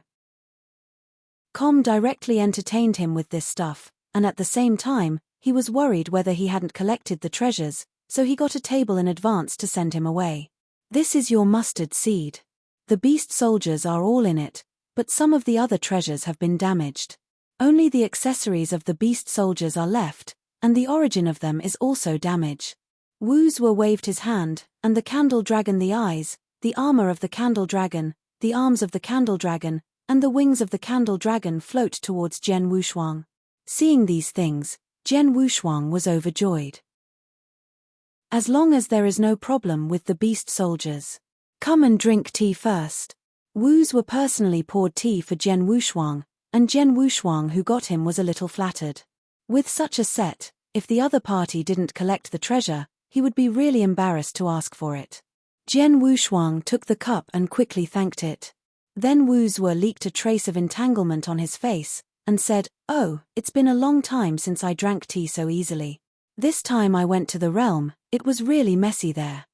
Com directly entertained him with this stuff, and at the same time, he was worried whether he hadn't collected the treasures, so he got a table in advance to send him away. "This is your mustard seed. The beast soldiers are all in it, but some of the other treasures have been damaged. Only the accessories of the beast soldiers are left, and the origin of them is also damaged." Wuzhou waved his hand, and the candle dragon, the eyes, the armor of the candle dragon, the arms of the candle dragon, and the wings of the candle dragon float towards Jian Wushuang. Seeing these things, Jian Wushuang was overjoyed. "As long as there is no problem with the beast soldiers. Come and drink tea first." Wuzhou personally poured tea for Jian Wushuang, and Jian Wushuang, who got him, was a little flattered. With such a set, if the other party didn't collect the treasure, he would be really embarrassed to ask for it. Jian Wushuang took the cup and quickly thanked it. Then Wuzhou leaked a trace of entanglement on his face, and said, "Oh, it's been a long time since I drank tea so easily. This time I went to the realm, it was really messy there."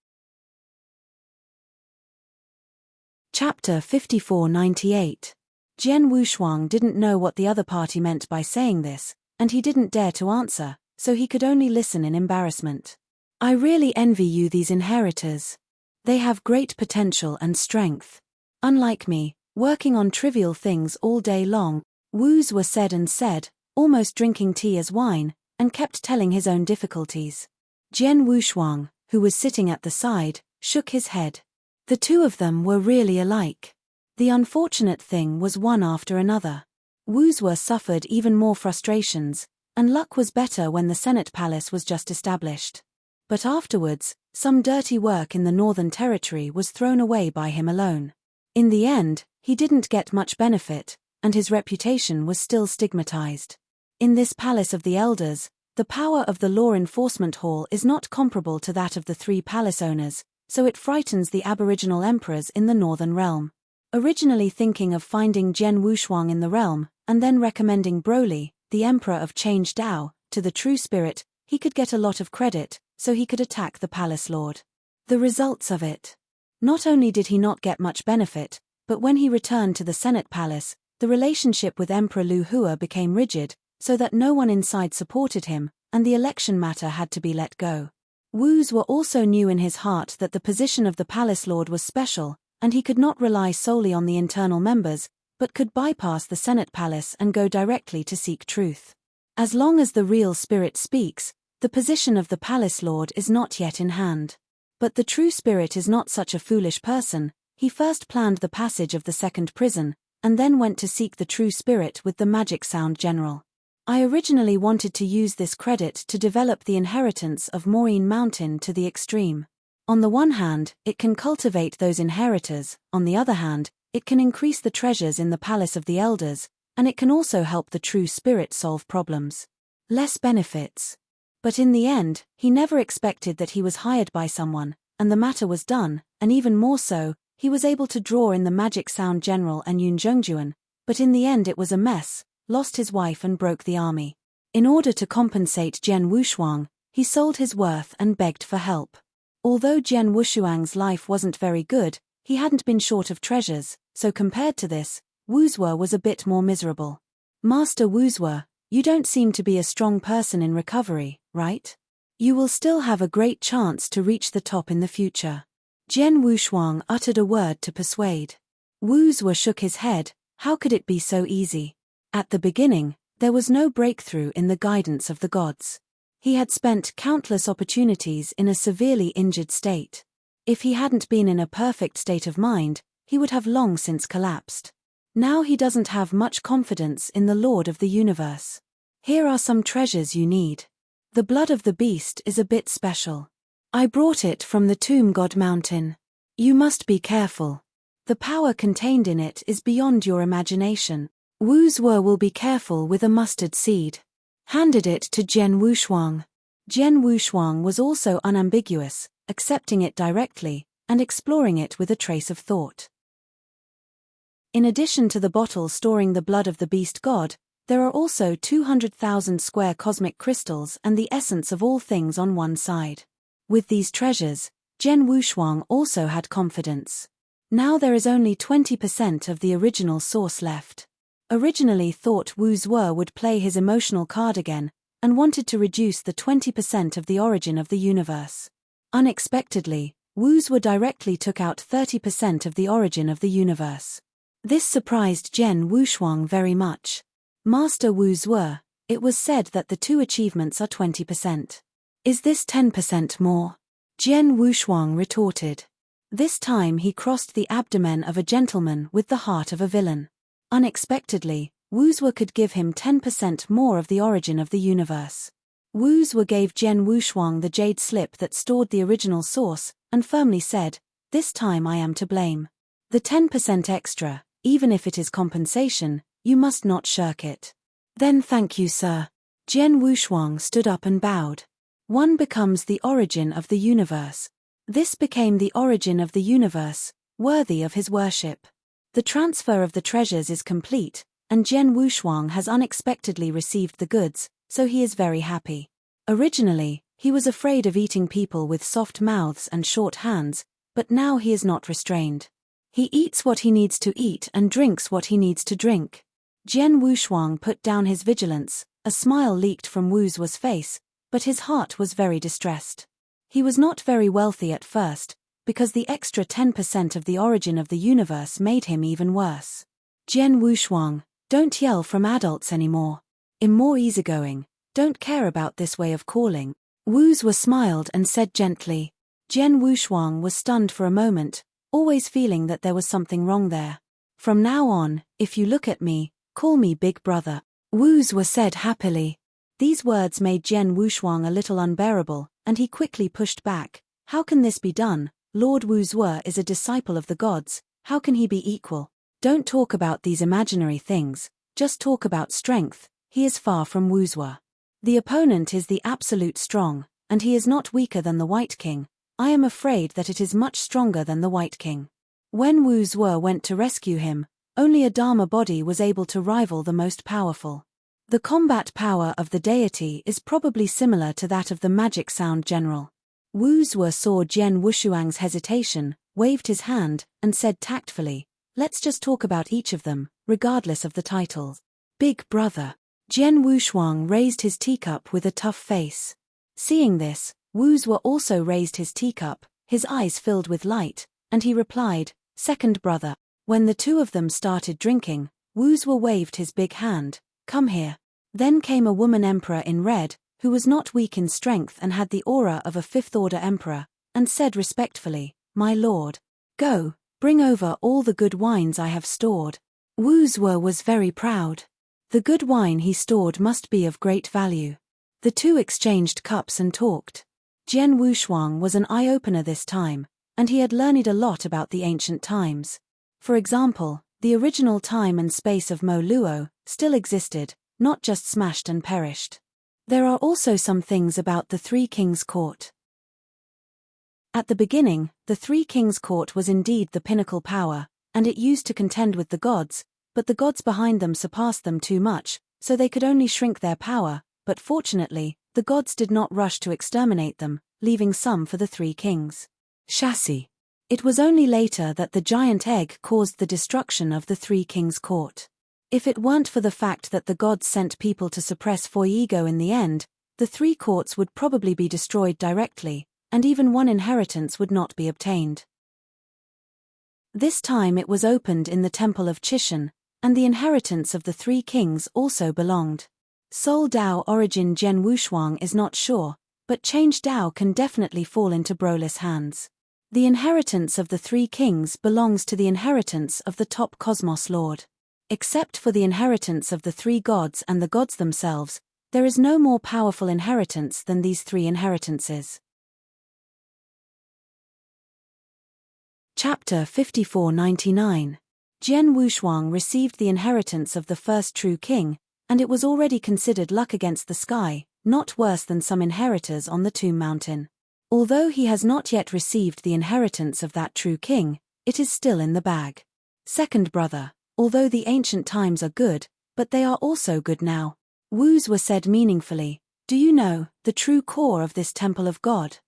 Chapter 5498. Jian Wushuang didn't know what the other party meant by saying this, and he didn't dare to answer, so he could only listen in embarrassment. "I really envy you, these inheritors. They have great potential and strength. Unlike me, working on trivial things all day long," Wuzhou said and said, almost drinking tea as wine, and kept telling his own difficulties. Jian Wushuang, who was sitting at the side, shook his head. The two of them were really alike. The unfortunate thing was one after another. Wuzhou suffered even more frustrations, and luck was better when the Senate Palace was just established. But afterwards, some dirty work in the Northern Territory was thrown away by him alone. In the end, he didn't get much benefit, and his reputation was still stigmatized. In this Palace of the Elders, the power of the Law Enforcement Hall is not comparable to that of the three palace owners, so it frightens the aboriginal emperors in the Northern Realm. Originally thinking of finding Jian Wushuang in the realm, and then recommending Broly, the Emperor of Change Dao, to the True Spirit, he could get a lot of credit, so he could attack the Palace Lord. The results of it. Not only did he not get much benefit, but when he returned to the Senate Palace, the relationship with Emperor Lu Hua became rigid, so that no one inside supported him, and the election matter had to be let go. Wuzhou also knew in his heart that the position of the Palace Lord was special, and he could not rely solely on the internal members, but could bypass the Senate Palace and go directly to seek truth. As long as the real spirit speaks, the position of the Palace Lord is not yet in hand. But the True Spirit is not such a foolish person. He first planned the passage of the second prison, and then went to seek the True Spirit with the Magic Sound General. "I originally wanted to use this credit to develop the inheritance of Maureen Mountain to the extreme. On the one hand, it can cultivate those inheritors, on the other hand, it can increase the treasures in the Palace of the Elders, and it can also help the true spirit solve problems. Less benefits. But in the end, he never expected that he was hired by someone, and the matter was done, and even more so, he was able to draw in the magic sound general and Yunzhongjuan, but in the end it was a mess, lost his wife and broke the army. In order to compensate Jian Wushuang, he sold his worth and begged for help. Although Jian Wushuang's life wasn't very good, he hadn't been short of treasures, so compared to this, Wuzhou was a bit more miserable. Master Wuzhou, you don't seem to be a strong person in recovery, right? You will still have a great chance to reach the top in the future. Jian Wushuang uttered a word to persuade. Wuzhou shook his head. How could it be so easy? At the beginning, there was no breakthrough in the guidance of the gods. He had spent countless opportunities in a severely injured state. If he hadn't been in a perfect state of mind, he would have long since collapsed. Now he doesn't have much confidence in the Lord of the universe. Here are some treasures you need. The blood of the beast is a bit special. I brought it from the Tomb God Mountain. You must be careful. The power contained in it is beyond your imagination. Wuzhou will be careful with a mustard seed. Handed it to Jian Wushuang. Jian Wushuang was also unambiguous, accepting it directly, and exploring it with a trace of thought. In addition to the bottle storing the blood of the beast god, there are also 200,000 square cosmic crystals and the essence of all things on one side. With these treasures, Jian Wushuang also had confidence. Now there is only 20% of the original source left. Originally thought Wuzhou would play his emotional card again, and wanted to reduce the 20% of the origin of the universe. Unexpectedly, Wuzhou directly took out 30% of the origin of the universe. This surprised Jian Wushuang very much. Master Wuzhou, it was said that the two achievements are 20%. Is this 10% more? Jian Wushuang retorted. This time he crossed the abdomen of a gentleman with the heart of a villain. Unexpectedly, Wuzhou could give him 10% more of the origin of the universe. Wuzhou gave Jian Wushuang the jade slip that stored the original source, and firmly said, "This time I am to blame. The 10% extra, even if it is compensation, you must not shirk it." Then thank you, sir. Jian Wushuang stood up and bowed. One becomes the origin of the universe. This became the origin of the universe, worthy of his worship. The transfer of the treasures is complete, and Jian Wushuang has unexpectedly received the goods, so he is very happy. Originally, he was afraid of eating people with soft mouths and short hands, but now he is not restrained. He eats what he needs to eat and drinks what he needs to drink. Jian Wushuang put down his vigilance. A smile leaked from Wuzhou's face, but his heart was very distressed. He was not very wealthy at first, because the extra 10% of the origin of the universe made him even worse. Jian Wushuang, don't yell from adults anymore. I'm more easygoing, don't care about this way of calling. Wuzhou smiled and said gently. Jian Wushuang was stunned for a moment, always feeling that there was something wrong there. From now on, if you look at me, call me Big Brother. Wuzhou said happily. These words made Jian Wushuang a little unbearable, and he quickly pushed back. How can this be done? Lord Wuzhou is a disciple of the gods, how can he be equal? Don't talk about these imaginary things, just talk about strength. He is far from Wuzhou. The opponent is the absolute strong, and he is not weaker than the White King. I am afraid that it is much stronger than the White King. When Wuzhou went to rescue him, only a Dharma body was able to rival the most powerful. The combat power of the deity is probably similar to that of the magic sound general. Wuzhou saw Jian Wushuang's hesitation, waved his hand, and said tactfully, "Let's just talk about each of them, regardless of the titles." Big Brother. Jian Wushuang raised his teacup with a tough face. Seeing this, Wuzhou also raised his teacup, his eyes filled with light, and he replied, "Second brother." When the two of them started drinking, Wuzhou waved his big hand, "Come here." Then came a woman emperor in red, who was not weak in strength and had the aura of a fifth-order emperor, and said respectfully, "My lord, go, bring over all the good wines I have stored." Wuzhou was very proud. The good wine he stored must be of great value. The two exchanged cups and talked. Jian Wushuang was an eye-opener this time, and he had learned a lot about the ancient times. For example, The original time and space of Mo Luo still existed, not just smashed and perished. There are also some things about the Three Kings' Court. At the beginning, the Three Kings' Court was indeed the pinnacle power, and it used to contend with the gods, but the gods behind them surpassed them too much, so they could only shrink their power, but fortunately, the gods did not rush to exterminate them, leaving some for the Three Kings. Chassis. It was only later that the giant egg caused the destruction of the Three Kings' Court. If it weren't for the fact that the gods sent people to suppress Fuego in the end, the three courts would probably be destroyed directly, and even one inheritance would not be obtained. This time it was opened in the Temple of Chishan, and the inheritance of the Three Kings also belonged. Soul Dao origin Jian Wushuang is not sure, but Change Dao can definitely fall into Brolis' hands. The inheritance of the Three Kings belongs to the inheritance of the top Cosmos Lord. Except for the inheritance of the three gods and the gods themselves, there is no more powerful inheritance than these three inheritances. Chapter 5499. Jian Wushuang received the inheritance of the first true king, and it was already considered luck against the sky, not worse than some inheritors on the Tomb Mountain. Although he has not yet received the inheritance of that true king, it is still in the bag. Second brother, although the ancient times are good, but they are also good now. Wu's were said meaningfully, do you know the true core of this temple of God?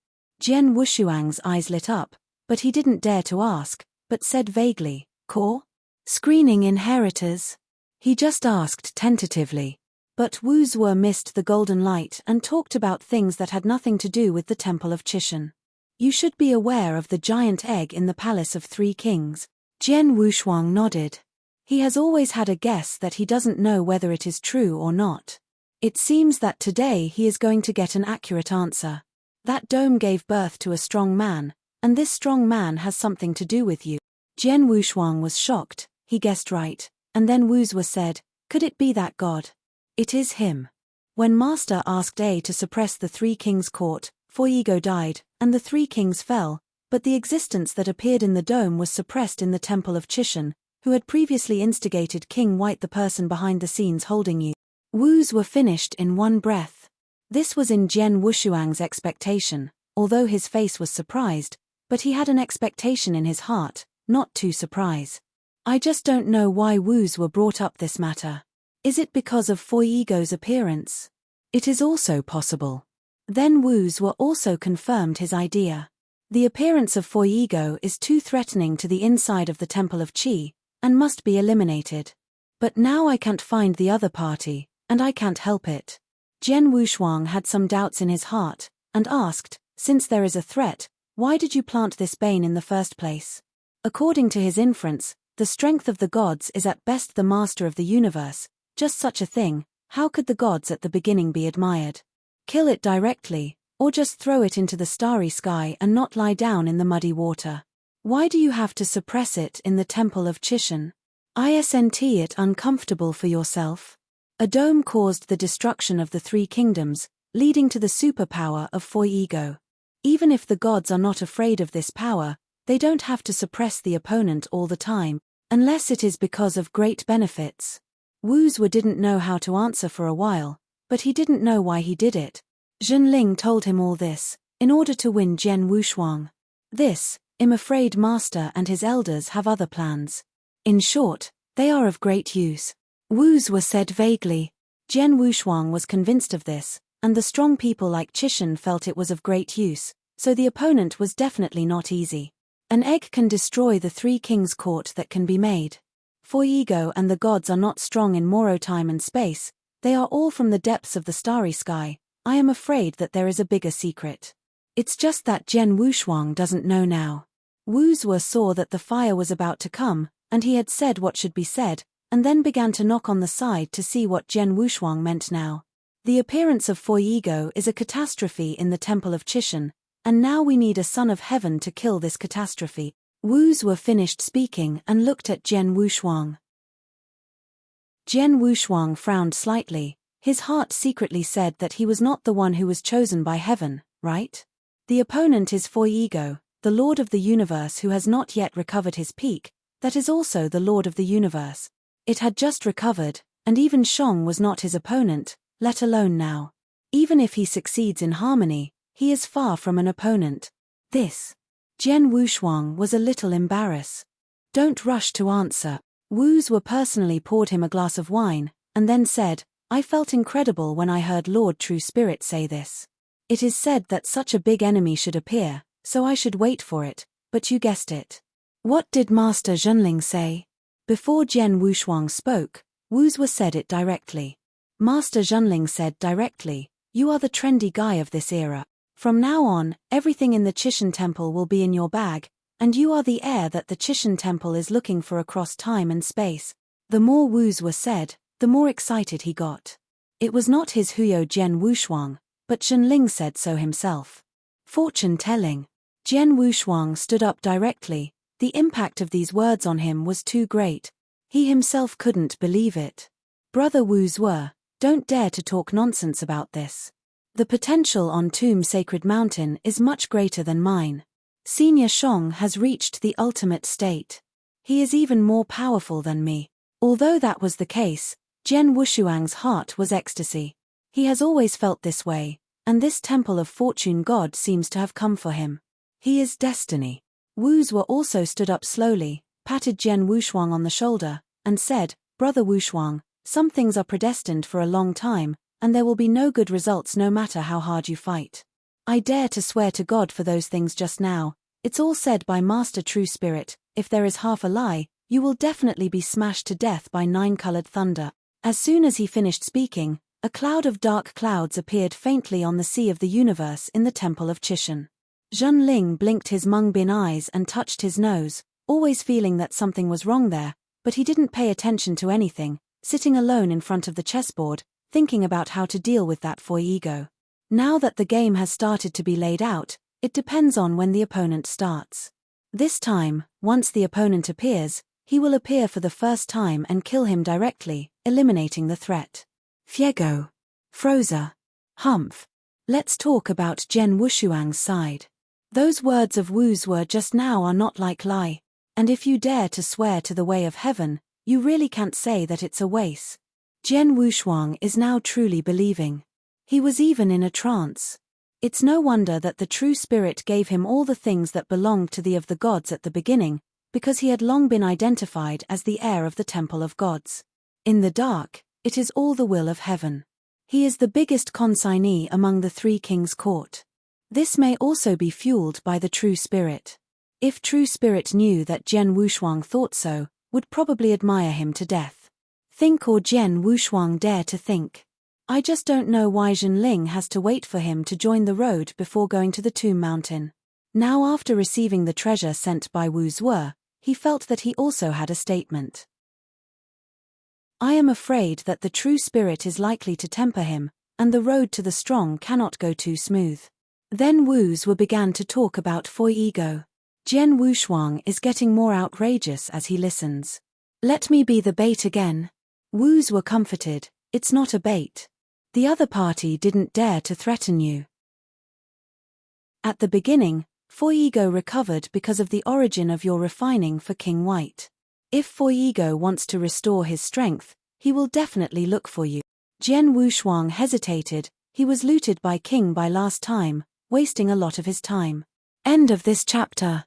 Jian Wushuang's eyes lit up, but he didn't dare to ask, but said vaguely, core? Screening inheritors? He just asked tentatively. But Wu's were missed the golden light and talked about things that had nothing to do with the Temple of Chishan. You should be aware of the giant egg in the Palace of Three Kings. Jian Wushuang nodded. He has always had a guess that he doesn't know whether it is true or not. It seems that today he is going to get an accurate answer. That dome gave birth to a strong man, and this strong man has something to do with you. Jian Wushuang was shocked, he guessed right, and then Wu's were said, could it be that god? It is him. When Master asked A to suppress the Three Kings' Court, Fuego died, and the Three Kings fell, but the existence that appeared in the dome was suppressed in the Temple of Chishan, who had previously instigated King White, the person behind the scenes holding you. Wu's were finished in one breath. This was in Jian Wushuang's expectation, although his face was surprised, but he had an expectation in his heart, not too surprise. I just don't know why Wu's were brought up this matter. Is it because of Fuego's appearance? It is also possible. Then Wu's were also confirmed his idea. The appearance of Fuego is too threatening to the inside of the Temple of Qi, and must be eliminated. But now I can't find the other party, and I can't help it. Jian Wushuang had some doubts in his heart, and asked, since there is a threat, why did you plant this bane in the first place? According to his inference, the strength of the gods is at best the master of the universe. Just such a thing, how could the gods at the beginning be admired? Kill it directly, or just throw it into the starry sky and not lie down in the muddy water? Why do you have to suppress it in the Temple of Chishan? Isn't it uncomfortable for yourself? A dome caused the destruction of the three kingdoms, leading to the superpower of Fuego. Even if the gods are not afraid of this power, they don't have to suppress the opponent all the time, unless it is because of great benefits. Wu's were didn't know how to answer for a while, but he didn't know why he did it. Zhenling told him all this, in order to win Jian Wushuang. This, I'm afraid Master and his elders have other plans. In short, they are of great use. Wu's were said vaguely. Jian Wushuang was convinced of this, and the strong people like Chishan felt it was of great use, so the opponent was definitely not easy. An egg can destroy the Three Kings' Court that can be made. Fuego and the gods are not strong in Moro time and space, they are all from the depths of the starry sky. I am afraid that there is a bigger secret. It's just that Jian Wushuang doesn't know now. Wu's were saw that the fire was about to come, and he had said what should be said, and then began to knock on the side to see what Jian Wushuang meant now. The appearance of Fuego is a catastrophe in the Temple of Chishan, and now we need a son of heaven to kill this catastrophe. Wu's were finished speaking and looked at Jian Wushuang. Jian Wushuang frowned slightly. His heart secretly said that he was not the one who was chosen by heaven, right? The opponent is Fuego, the Lord of the Universe who has not yet recovered his peak, that is also the Lord of the universe. It had just recovered, and even Shang was not his opponent, let alone now. Even if he succeeds in harmony, he is far from an opponent. This. Jian Wushuang was a little embarrassed. Don't rush to answer. Wu's were personally poured him a glass of wine, and then said, I felt incredible when I heard Lord True Spirit say this. It is said that such a big enemy should appear, so I should wait for it, but you guessed it. What did Master Zhenling say? Before Jian Wushuang spoke, Wu's were said it directly. Master Zhenling said directly, you are the trendy guy of this era. From now on, everything in the Chishan Temple will be in your bag, and you are the heir that the Chishan Temple is looking for across time and space. The more Wu's were said, the more excited he got. It was not his Huyo Jian Wushuang, but Zhenling said so himself. Fortune-telling. Jian Wushuang stood up directly. The impact of these words on him was too great. He himself couldn't believe it. Brother Wu's were, don't dare to talk nonsense about this. The potential on Tomb Sacred Mountain is much greater than mine. Senior Shang has reached the ultimate state. He is even more powerful than me. Although that was the case, Jian Wushuang's heart was ecstasy. He has always felt this way, and this Temple of Fortune God seems to have come for him. He is destiny. Wu's were also stood up slowly, patted Jian Wushuang on the shoulder, and said, Brother Wushuang, some things are predestined for a long time, and there will be no good results no matter how hard you fight. I dare to swear to God for those things just now. It's all said by Master True Spirit, if there is half a lie, you will definitely be smashed to death by 9-colored thunder. As soon as he finished speaking, a cloud of dark clouds appeared faintly on the sea of the universe in the Temple of Chishan. Zhenling blinked his Mungbin eyes and touched his nose, always feeling that something was wrong there, but he didn't pay attention to anything, sitting alone in front of the chessboard, thinking about how to deal with that Foi ego. Now that the game has started to be laid out, it depends on when the opponent starts. This time, once the opponent appears, he will appear for the first time and kill him directly, eliminating the threat. Fiego. Froza. Humph. Let's talk about Jian Wushuang's side. Those words of Wu's were just now are not like lie, and if you dare to swear to the way of heaven, you really can't say that it's a waste. Jian Wushuang is now truly believing. He was even in a trance. It's no wonder that the True Spirit gave him all the things that belonged to the of the gods at the beginning, because he had long been identified as the heir of the Temple of Gods. In the dark, it is all the will of heaven. He is the biggest consignee among the 3 kings' court. This may also be fueled by the True Spirit. If True Spirit knew that Jian Wushuang thought so, would probably admire him to death. Think or Jian Wushuang dare to think. I just don't know why Zhenling has to wait for him to join the road before going to the Tomb Mountain. Now after receiving the treasure sent by Wu's were, he felt that he also had a statement. I am afraid that the True Spirit is likely to temper him, and the road to the strong cannot go too smooth. Then Wu's were began to talk about Foi ego. Jian Wushuang is getting more outrageous as he listens. Let me be the bait again. Wu's were comforted, it's not a bait. The other party didn't dare to threaten you. At the beginning, Foi ego recovered because of the origin of your refining for King White. If Foi ego wants to restore his strength, he will definitely look for you. Jian Wushuang hesitated, he was looted by King by last time, wasting a lot of his time. End of this chapter.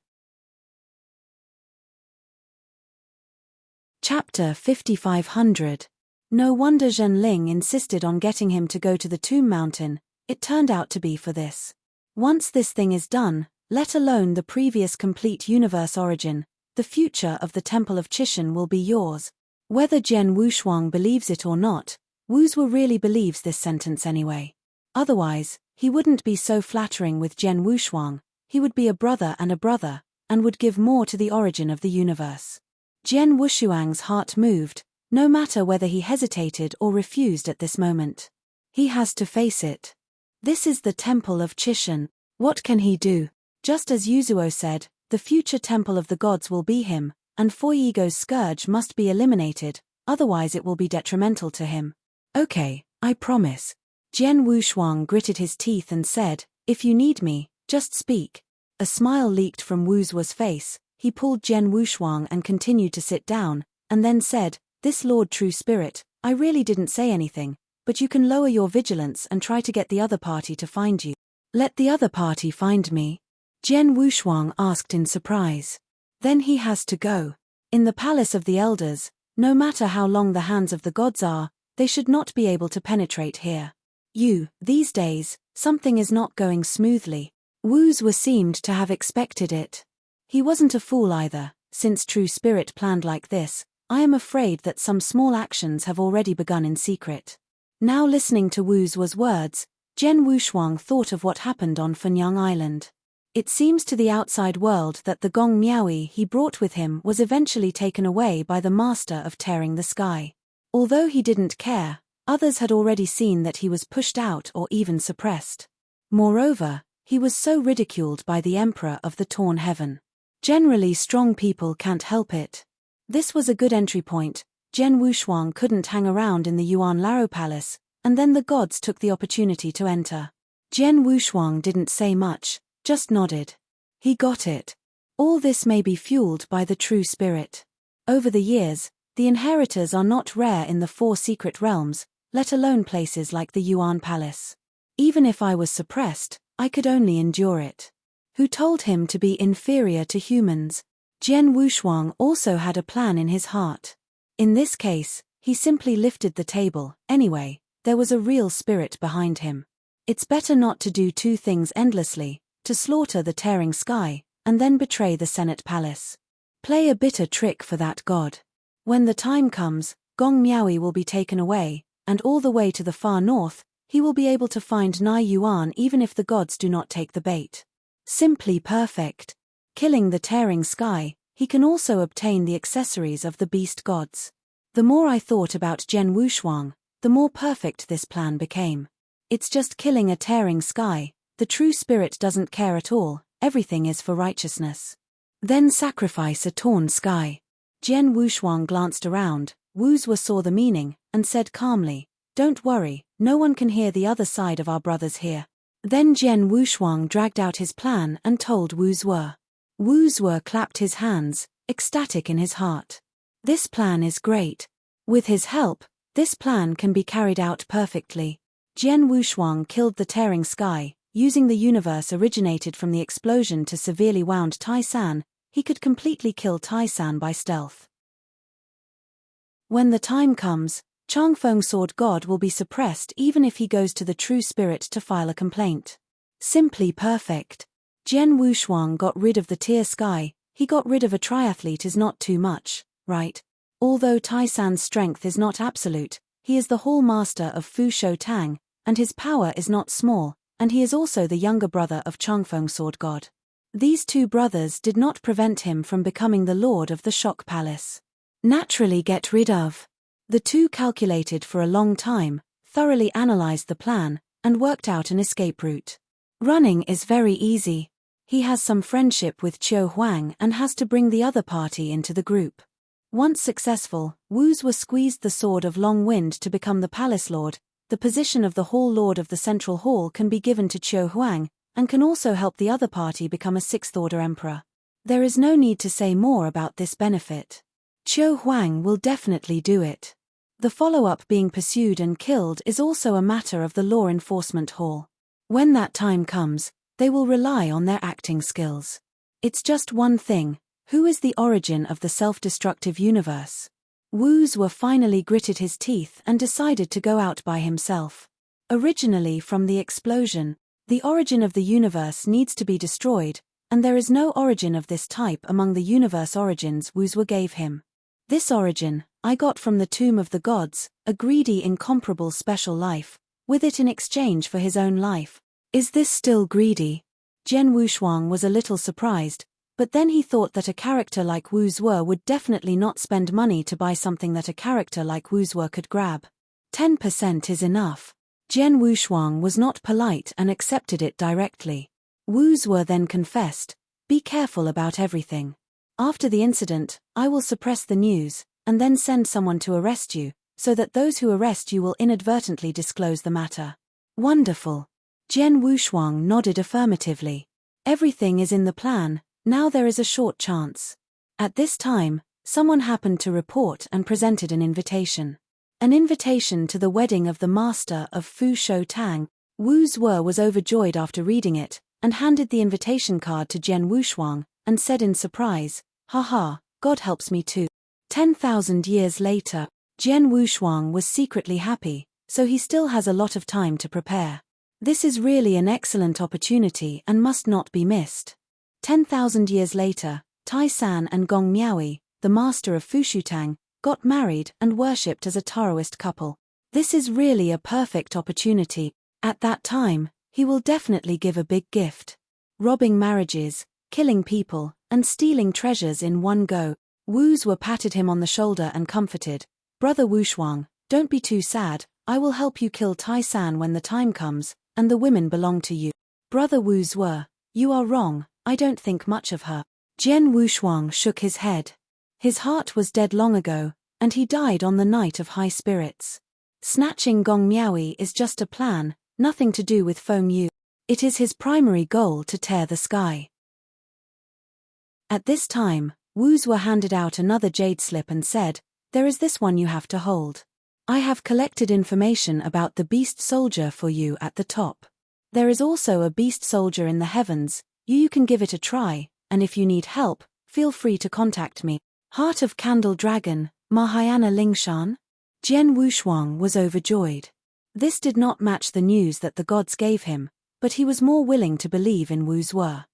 Chapter 5500. No wonder Zhenling insisted on getting him to go to the Tomb Mountain, it turned out to be for this. Once this thing is done, let alone the previous complete universe origin, the future of the Temple of Chishan will be yours. Whether Jian Wushuang believes it or not, Wu's were really believes this sentence anyway. Otherwise, he wouldn't be so flattering with Jian Wushuang, he would be a brother, and would give more to the origin of the universe. Jian Wushuang's heart moved, no matter whether he hesitated or refused at this moment. He has to face it. This is the Temple of Chishan. What can he do? Just as Yuzhuo said, the future Temple of the Gods will be him, and Foi ego's scourge must be eliminated, otherwise it will be detrimental to him. Okay, I promise. Jian Wushuang gritted his teeth and said, if you need me, just speak. A smile leaked from Wu's face, he pulled Jian Wushuang and continued to sit down, and then said, "This Lord True Spirit, I really didn't say anything, but you can lower your vigilance and try to get the other party to find you." "Let the other party find me?" Jian Wushuang asked in surprise. "Then he has to go. In the palace of the elders, no matter how long the hands of the gods are, they should not be able to penetrate here. These days, something is not going smoothly." Wu's seemed to have expected it. He wasn't a fool either. Since True Spirit planned like this, I am afraid that some small actions have already begun in secret. Now listening to Wu's words, Jian Wushuang thought of what happened on Fenyang Island. It seems to the outside world that the gong miaoyi he brought with him was eventually taken away by the master of tearing the sky. Although he didn't care, others had already seen that he was pushed out or even suppressed. Moreover, he was so ridiculed by the Emperor of the Torn Heaven. Generally strong people can't help it. This was a good entry point. Jian Wushuang couldn't hang around in the Yuan Laro Palace, and then the gods took the opportunity to enter. Jian Wushuang didn't say much, just nodded. He got it. All this may be fueled by the True Spirit. Over the years, the inheritors are not rare in the 4 secret realms, let alone places like the Yuan Palace. Even if I was suppressed, I could only endure it. Who told him to be inferior to humans? Jian Wushuang also had a plan in his heart. In this case, he simply lifted the table. Anyway, there was a real spirit behind him. It's better not to do 2 things endlessly, to slaughter the tearing sky, and then betray the Senate Palace. Play a bitter trick for that god. When the time comes, Gong Miaoyi will be taken away, and all the way to the far north, he will be able to find Nai Yuan even if the gods do not take the bait. Simply perfect. Killing the tearing sky, he can also obtain the accessories of the beast gods. The more I thought about Jian Wushuang, the more perfect this plan became. It's just killing a tearing sky. The True Spirit doesn't care at all, everything is for righteousness. Then sacrifice a torn sky. Jian Wushuang glanced around, Wu saw the meaning, and said calmly, "Don't worry, no one can hear the other side of our brothers here." Then Jian Wushuang dragged out his plan and told Wu. Wu clapped his hands, ecstatic in his heart. This plan is great. With his help, this plan can be carried out perfectly. Jian Wushuang killed the tearing sky. Using the universe originated from the explosion to severely wound Tai San, he could completely kill Tai San by stealth. When the time comes, Changfeng Sword God will be suppressed even if he goes to the True Spirit to file a complaint. Simply perfect. Jian Wushuang got rid of the tear sky. He got rid of a triathlete is not too much, right? Although Tai San's strength is not absolute, he is the hall master of Fu Shou Tang, and his power is not small, and he is also the younger brother of Changfeng Sword God. These 2 brothers did not prevent him from becoming the lord of the Shock Palace. Naturally get rid of. The 2 calculated for a long time, thoroughly analyzed the plan, and worked out an escape route. Running is very easy. He has some friendship with Qiu Huang and has to bring the other party into the group. Once successful, Wu squeezed the Sword of Long Wind to become the Palace Lord. The position of the Hall Lord of the Central Hall can be given to Qiu Huang, and can also help the other party become a 6th Order Emperor. There is no need to say more about this benefit. Qiu Huang will definitely do it. The follow-up being pursued and killed is also a matter of the Law Enforcement Hall. When that time comes, they will rely on their acting skills. It's just one thing: who is the origin of the self-destructive universe? Wu finally gritted his teeth and decided to go out by himself. Originally from the explosion, the origin of the universe needs to be destroyed, and there is no origin of this type among the universe origins Wu gave him. This origin, I got from the Tomb of the Gods, a greedy incomparable special life, with it in exchange for his own life. Is this still greedy? Jian Wushuang was a little surprised, but then he thought that a character like Wu would definitely not spend money to buy something that a character like Wu could grab. 10% is enough. Jian Wushuang was not polite and accepted it directly. Wu then confessed, "Be careful about everything. After the incident, I will suppress the news, and then send someone to arrest you, so that those who arrest you will inadvertently disclose the matter." Wonderful. Jian Wushuang nodded affirmatively. Everything is in the plan, Now there is a short chance. At this time, someone happened to report and presented an invitation. An invitation to the wedding of the master of Fu Shou Tang. Wu Zuo was overjoyed after reading it, and handed the invitation card to Jian Wushuang, and said in surprise, "Haha, God helps me too." 10,000 years later, Jian Wushuang was secretly happy, so he still has a lot of time to prepare. This is really an excellent opportunity and must not be missed. 10,000 years later, Tai San and Gong Miaoi, the master of Fushutang, got married and worshipped as a Taoist couple. This is really a perfect opportunity. At that time, he will definitely give a big gift. Robbing marriages, killing people, and stealing treasures in one go. Wu Zuo patted him on the shoulder and comforted, "Brother Wushuang, don't be too sad, I will help you kill Tai San when the time comes, and the women belong to you." "Brother Wu Zuo, you are wrong, I don't think much of her." Jian Wushuang shook his head. His heart was dead long ago, and he died on the night of high spirits. Snatching Gong Miaoi is just a plan, nothing to do with Feng Yu. It is his primary goal to tear the sky. At this time, Wu Zuo handed out another jade slip and said, "There is this one you have to hold. I have collected information about the beast soldier for you at the top. There is also a beast soldier in the heavens, you can give it a try, and if you need help, feel free to contact me." Heart of Candle Dragon, Mahayana Lingshan? Jian Wushuang was overjoyed. This did not match the news that the gods gave him, but he was more willing to believe in Wu Zuo.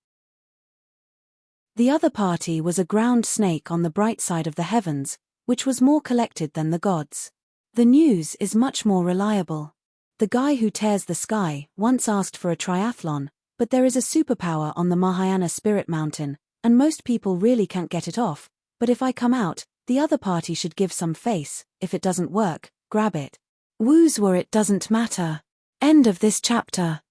The other party was a ground snake on the bright side of the heavens, which was more collected than the gods. The news is much more reliable. The guy who tears the sky once asked for a triathlon, but there is a superpower on the Mahayana Spirit Mountain, and most people really can't get it off, but if I come out, the other party should give some face, if it doesn't work, grab it. Wu Zuo, it doesn't matter. End of this chapter.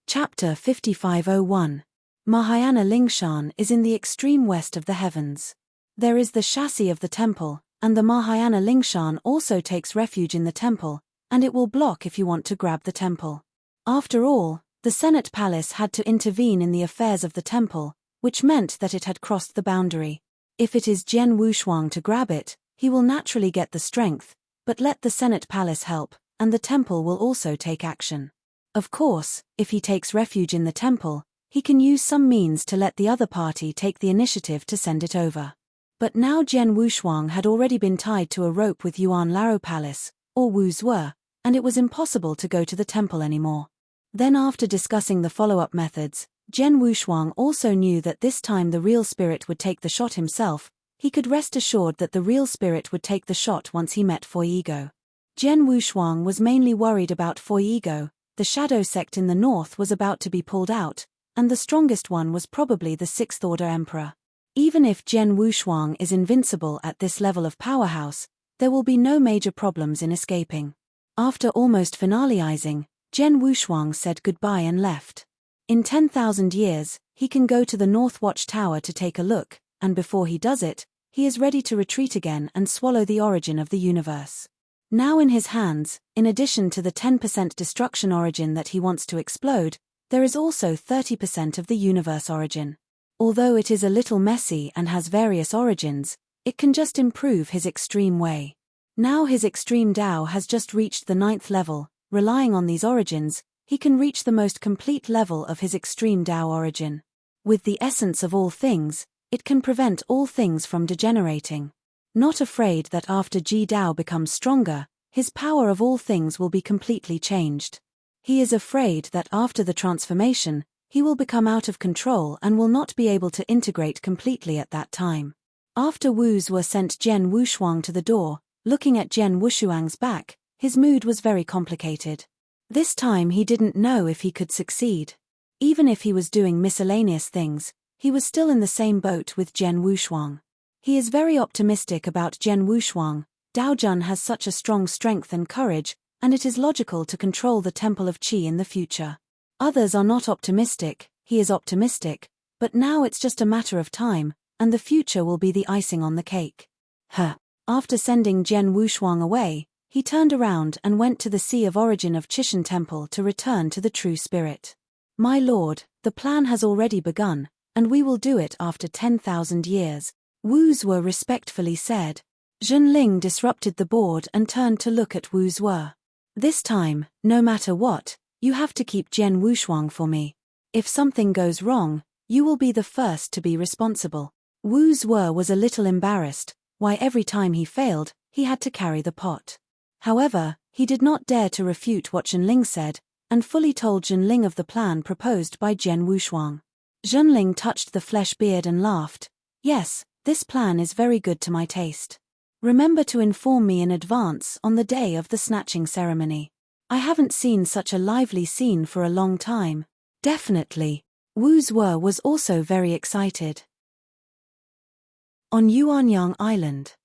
Chapter 5501. Mahayana Lingshan is in the extreme west of the heavens. There is the chassis of the temple, and the Mahayana Lingshan also takes refuge in the temple, and it will block if you want to grab the temple. After all, the Senate Palace had to intervene in the affairs of the temple, which meant that it had crossed the boundary. If it is Jian Wushuang to grab it, he will naturally get the strength, but let the Senate Palace help, and the temple will also take action. Of course, if he takes refuge in the temple, he can use some means to let the other party take the initiative to send it over. But now Jian Wushuang had already been tied to a rope with Yuan Laro Palace, or Wu Zuo, and it was impossible to go to the temple anymore. Then after discussing the follow-up methods, Jian Wushuang also knew that this time the real spirit would take the shot himself. He could rest assured that the real spirit would take the shot once he met Foigo. Jian Wushuang was mainly worried about Foigo. The shadow sect in the north was about to be pulled out, and the strongest one was probably the Sixth Order Emperor. Even if Jian Wushuang is invincible at this level of powerhouse, there will be no major problems in escaping. After almost finalizing, Jian Wushuang said goodbye and left. In 10,000 years, he can go to the North Watch Tower to take a look, and before he does it, he is ready to retreat again and swallow the origin of the universe. Now in his hands, in addition to the 10% destruction origin that he wants to explode, there is also 30% of the universe origin. Although it is a little messy and has various origins, it can just improve his extreme way. Now his extreme Tao has just reached the 9th level. Relying on these origins, he can reach the most complete level of his extreme Tao origin. With the essence of all things, it can prevent all things from degenerating. Not afraid that after Ji Dao becomes stronger, his power of all things will be completely changed. He is afraid that after the transformation, he will become out of control and will not be able to integrate completely at that time. After Wu Zuo sent Jian Wushuang to the door, looking at Jian Wushuang's back, his mood was very complicated. This time he didn't know if he could succeed. Even if he was doing miscellaneous things, he was still in the same boat with Jian Wushuang. He is very optimistic about Jian Wushuang. Daojun has such a strong strength and courage, and it is logical to control the Temple of Qi in the future. Others are not optimistic, he is optimistic, but now it's just a matter of time, and the future will be the icing on the cake. After sending Jian Wushuang away, he turned around and went to the Sea of Origin of Chishan Temple to return to the true spirit. My lord, the plan has already begun, and we will do it after 10,000 years, Wu Zhe respectfully said. Zhenling disrupted the board and turned to look at Wu Zhe. This time, no matter what, you have to keep Jian Wushuang for me. If something goes wrong, you will be the first to be responsible. Wu Zhe was a little embarrassed. Why every time he failed, he had to carry the pot. However, he did not dare to refute what Zhenling said, and fully told Zhenling of the plan proposed by Jian Wushuang. Zhenling touched the flesh beard and laughed. Yes, this plan is very good to my taste. Remember to inform me in advance on the day of the snatching ceremony. I haven't seen such a lively scene for a long time. Definitely. Wu Zhe was also very excited. On Yuanyang Island,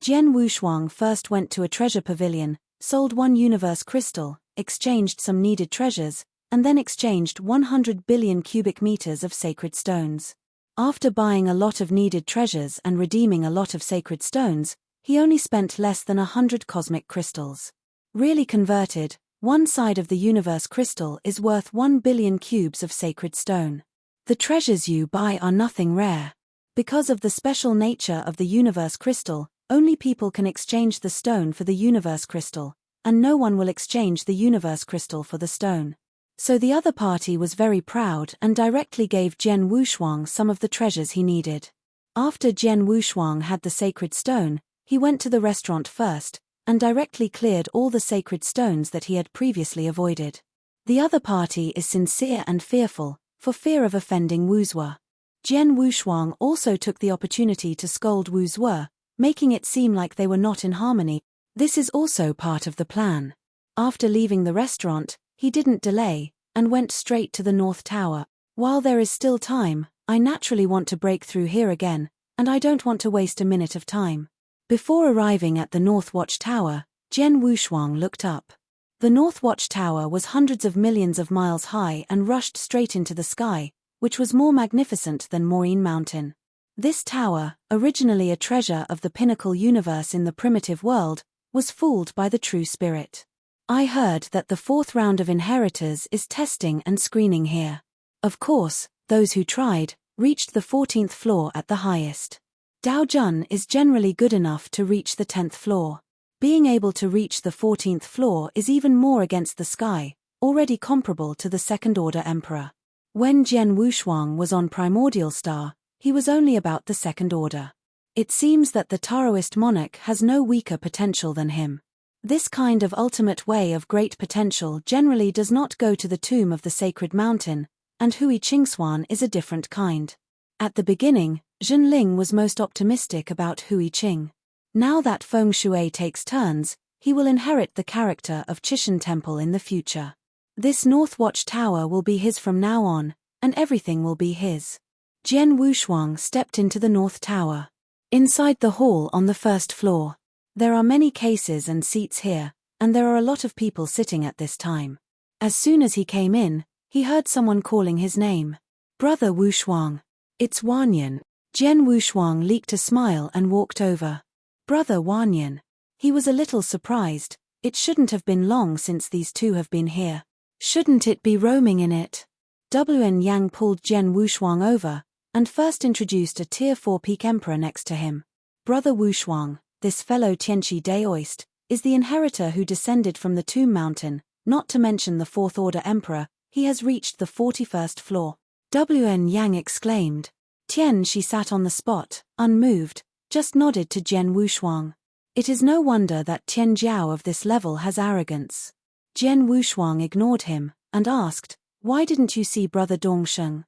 Jian Wushuang first went to a treasure pavilion, sold one universe crystal, exchanged some needed treasures, and then exchanged 100 billion cubic meters of sacred stones. After buying a lot of needed treasures and redeeming a lot of sacred stones, he only spent less than 100 cosmic crystals. Really converted, one side of the universe crystal is worth 1 billion cubes of sacred stone. The treasures you buy are nothing rare. Because of the special nature of the universe crystal, only people can exchange the stone for the universe crystal, and no one will exchange the universe crystal for the stone. So the other party was very proud and directly gave Jian Wushuang some of the treasures he needed. After Jian Wushuang had the sacred stone, he went to the restaurant first, and directly cleared all the sacred stones that he had previously avoided. The other party is sincere and fearful, for fear of offending Wu Zhe. Jian Wushuang also took the opportunity to scold Wu Zhe, making it seem like they were not in harmony. This is also part of the plan. After leaving the restaurant, he didn't delay, and went straight to the North Tower. While there is still time, I naturally want to break through here again, and I don't want to waste a minute of time. Before arriving at the North Watch Tower, Jian Wushuang looked up. The North Watch Tower was hundreds of millions of miles high and rushed straight into the sky, which was more magnificent than Maureen Mountain. This tower, originally a treasure of the pinnacle universe in the primitive world, was fooled by the true spirit. I heard that the 4th round of inheritors is testing and screening here. Of course, those who tried, reached the 14th floor at the highest. Dao Jun is generally good enough to reach the 10th floor. Being able to reach the 14th floor is even more against the sky, already comparable to the second-order emperor. When Jian Wushuang was on Primordial Star, he was only about the second order. It seems that the Taoist monarch has no weaker potential than him. This kind of ultimate way of great potential generally does not go to the tomb of the sacred mountain, and Hui Qingxuan is a different kind. At the beginning, Zhenling was most optimistic about Hui Qing. Now that Feng Shui takes turns, he will inherit the character of Chishan Temple in the future. This North Watch Tower will be his from now on, and everything will be his. Jian Wushuang stepped into the North Tower. Inside the hall on the 1st floor. There are many cases and seats here, and there are a lot of people sitting at this time. As soon as he came in, he heard someone calling his name. Brother Wushuang. It's Wanyan. Jian Wushuang leaked a smile and walked over. Brother Wanyan. He was a little surprised. It shouldn't have been long since these two have been here. Shouldn't it be roaming in it? Wen Yang pulled Jian Wushuang over, and first introduced a Tier 4 peak emperor next to him. Brother Wushuang, this fellow Tianqi Daoist, is the inheritor who descended from the Tomb Mountain, not to mention the 4th Order Emperor. He has reached the 41st floor. Wen Yang exclaimed. Tianqi sat on the spot, unmoved, just nodded to Jian Wushuang. It is no wonder that Tian Jiao of this level has arrogance. Jian Wushuang ignored him, and asked, why didn't you see Brother Dongsheng?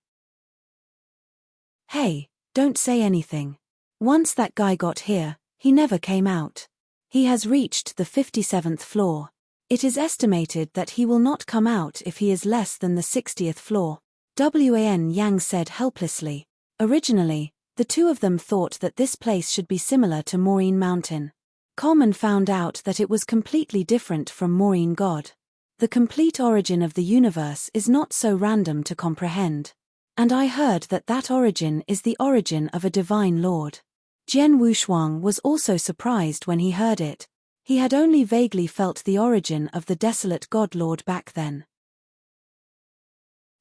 Hey, don't say anything. Once that guy got here, he never came out. He has reached the 57th floor. It is estimated that he will not come out if he is less than the 60th floor. Wan Yang said helplessly. Originally, the two of them thought that this place should be similar to Maureen Mountain. Common found out that it was completely different from Maureen God. The complete origin of the universe is not so random to comprehend. And I heard that that origin is the origin of a divine lord. Jian Wushuang was also surprised when he heard it. He had only vaguely felt the origin of the desolate god lord back then.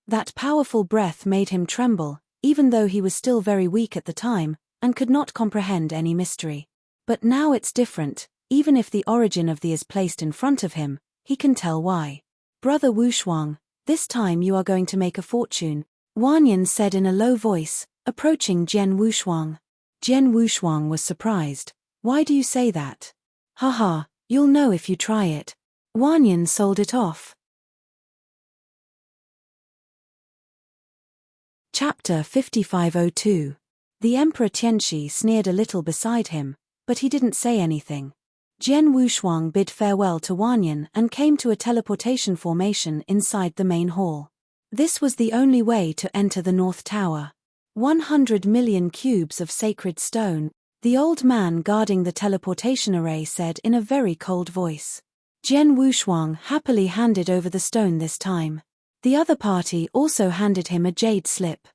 That powerful breath made him tremble, even though he was still very weak at the time, and could not comprehend any mystery. But now it's different, even if the origin of the is placed in front of him, he can tell why. Brother Wushuang, this time you are going to make a fortune, Wanyan said in a low voice, approaching Jian Wushuang. Jian Wushuang was surprised. Why do you say that? Haha, you'll know if you try it. Wanyan sold it off. Chapter 5502. The Emperor Tianxi sneered a little beside him, but he didn't say anything. Jian Wushuang bid farewell to Wanyan and came to a teleportation formation inside the main hall. This was the only way to enter the North Tower. 100 million cubes of sacred stone, the old man guarding the teleportation array said in a very cold voice. Jian Wushuang happily handed over the stone this time. The other party also handed him a jade slip.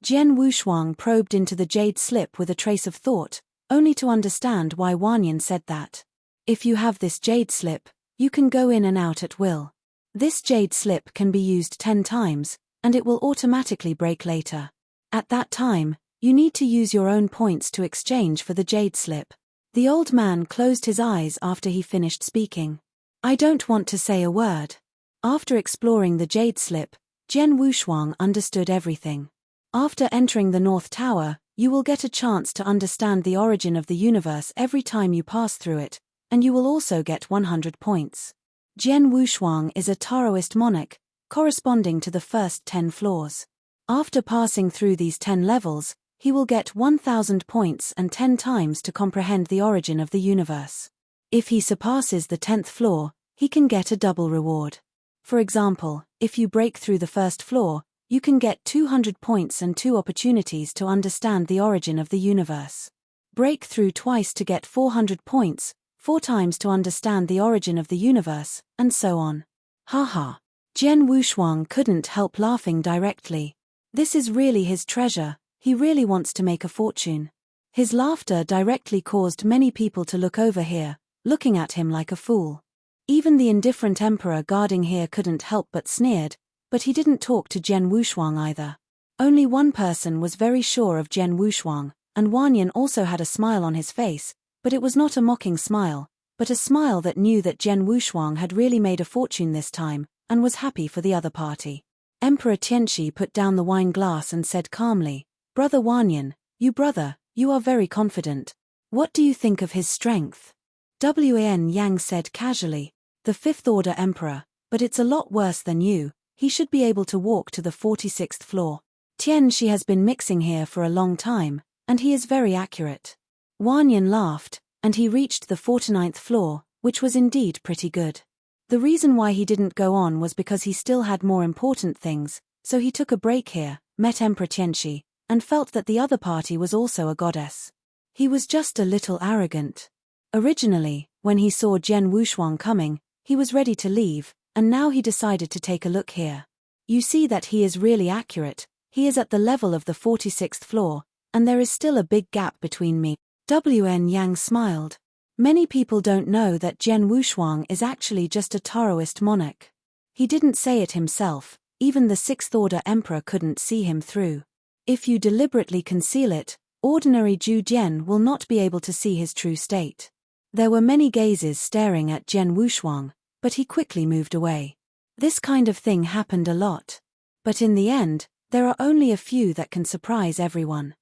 Jian Wushuang probed into the jade slip with a trace of thought, only to understand why Wanyan said that. If you have this jade slip, you can go in and out at will. This jade slip can be used 10 times, and it will automatically break later. At that time, you need to use your own points to exchange for the jade slip. The old man closed his eyes after he finished speaking. I don't want to say a word. After exploring the jade slip, Jian Wushuang understood everything. After entering the North Tower, you will get a chance to understand the origin of the universe every time you pass through it, and you will also get 100 points. Jian Wushuang is a Taoist monarch, corresponding to the first 10 floors. After passing through these 10 levels, he will get 1,000 points and 10 times to comprehend the origin of the universe. If he surpasses the 10th floor, he can get a double reward. For example, if you break through the first floor, you can get 200 points and 2 opportunities to understand the origin of the universe. Break through twice to get 400 points, 4 times to understand the origin of the universe, and so on. Haha. Jian Wushuang couldn't help laughing directly. This is really his treasure, he really wants to make a fortune. His laughter directly caused many people to look over here, looking at him like a fool. Even the indifferent emperor guarding here couldn't help but sneered, but he didn't talk to Jian Wushuang either. Only one person was very sure of Jian Wushuang, and Wanyan also had a smile on his face, but it was not a mocking smile, but a smile that knew that Jian Wushuang had really made a fortune this time, and was happy for the other party. Emperor Tianxi put down the wine glass and said calmly, Brother Wanyan, you are very confident. What do you think of his strength? Wan Yang said casually, the 5th Order Emperor, but it's a lot worse than you, he should be able to walk to the 46th floor. Tianxi has been mixing here for a long time, and he is very accurate. Wanyan laughed, and he reached the 49th floor, which was indeed pretty good. The reason why he didn't go on was because he still had more important things, so he took a break here, met Emperor Tianxi, and felt that the other party was also a goddess. He was just a little arrogant. Originally, when he saw Jian Wushuang coming, he was ready to leave, and now he decided to take a look here. You see that he is really accurate, he is at the level of the 46th floor, and there is still a big gap between me. Wan Yang smiled. Many people don't know that Jian Wushuang is actually just a Taoist monarch. He didn't say it himself, even the 6th Order Emperor couldn't see him through. If you deliberately conceal it, ordinary Zhu Jian will not be able to see his true state. There were many gazes staring at Jian Wushuang, but he quickly moved away. This kind of thing happened a lot. But in the end, there are only a few that can surprise everyone.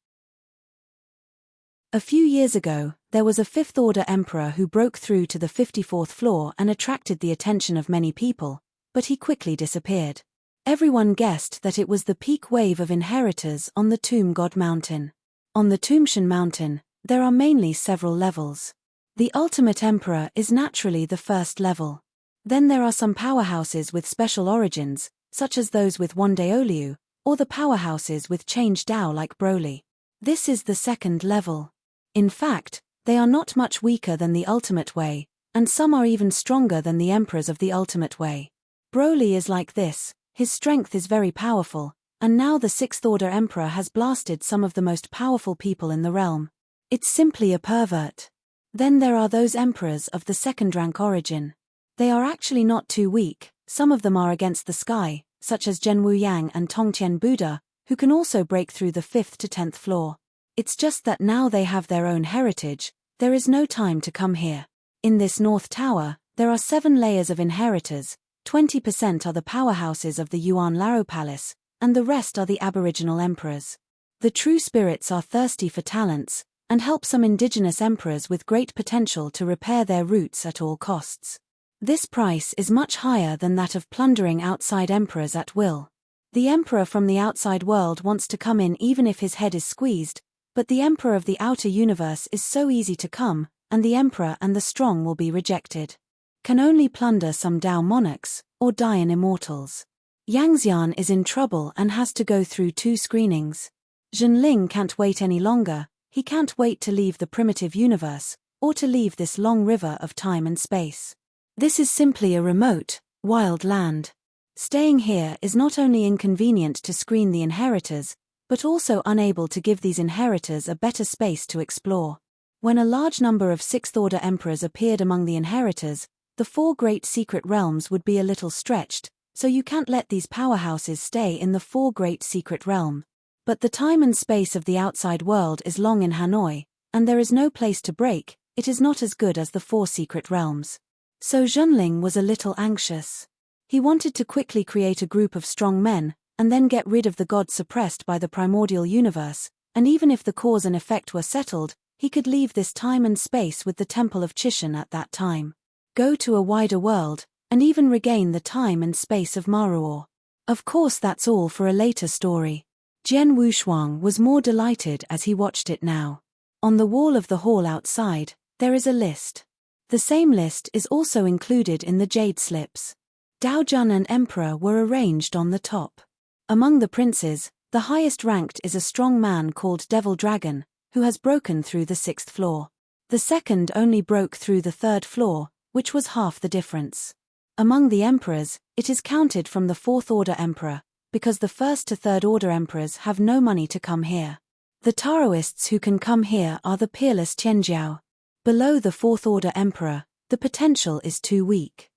A few years ago, there was a 5th Order Emperor who broke through to the 54th floor and attracted the attention of many people, but he quickly disappeared. Everyone guessed that it was the peak wave of inheritors on the Tomb God Mountain. On the Tombshan Mountain, there are mainly several levels. The Ultimate Emperor is naturally the first level. Then there are some powerhouses with special origins, such as those with Wandaoliu, or the powerhouses with Change Dao like Broly. This is the second level. In fact, they are not much weaker than the Ultimate Way, and some are even stronger than the Emperors of the Ultimate Way. Broly is like this, his strength is very powerful, and now the 6th Order Emperor has blasted some of the most powerful people in the realm. It's simply a pervert. Then there are those Emperors of the 2nd rank origin. They are actually not too weak, some of them are against the sky, such as Zhenwu Yang and Tongtian Buddha, who can also break through the 5th to 10th floor. It's just that now they have their own heritage, there is no time to come here. In this North Tower, there are 7 layers of inheritors, 20% are the powerhouses of the Yuan Laro Palace, and the rest are the aboriginal emperors. The true spirits are thirsty for talents, and help some indigenous emperors with great potential to repair their roots at all costs. This price is much higher than that of plundering outside emperors at will. The emperor from the outside world wants to come in even if his head is squeezed, but the emperor of the outer universe is so easy to come, and the emperor and the strong will be rejected. Can only plunder some Dao monarchs, or die in immortals. Yang Xian is in trouble and has to go through 2 screenings. Zhenling can't wait any longer, he can't wait to leave the primitive universe, or to leave this long river of time and space. This is simply a remote, wild land. Staying here is not only inconvenient to screen the inheritors, but also unable to give these inheritors a better space to explore. When a large number of 6th-order emperors appeared among the inheritors, the 4 great secret realms would be a little stretched, so you can't let these powerhouses stay in the 4 great secret realm. But the time and space of the outside world is long in Hanoi, and there is no place to break, it is not as good as the 4 secret realms. So Zhenling was a little anxious. He wanted to quickly create a group of strong men, and then get rid of the gods suppressed by the primordial universe, and even if the cause and effect were settled, he could leave this time and space with the Temple of Chishan at that time. Go to a wider world, and even regain the time and space of Maruor. Of course that's all for a later story. Jian Wushuang was more delighted as he watched it now. On the wall of the hall outside, there is a list. The same list is also included in the jade slips. Dao Jun and Emperor were arranged on the top. Among the princes, the highest ranked is a strong man called Devil Dragon, who has broken through the 6th floor. The second only broke through the 3rd floor, which was half the difference. Among the emperors, it is counted from the 4th-order emperor, because the 1st to 3rd-order emperors have no money to come here. The Taoists who can come here are the peerless Tianjiao. Below the 4th-order emperor, the potential is too weak.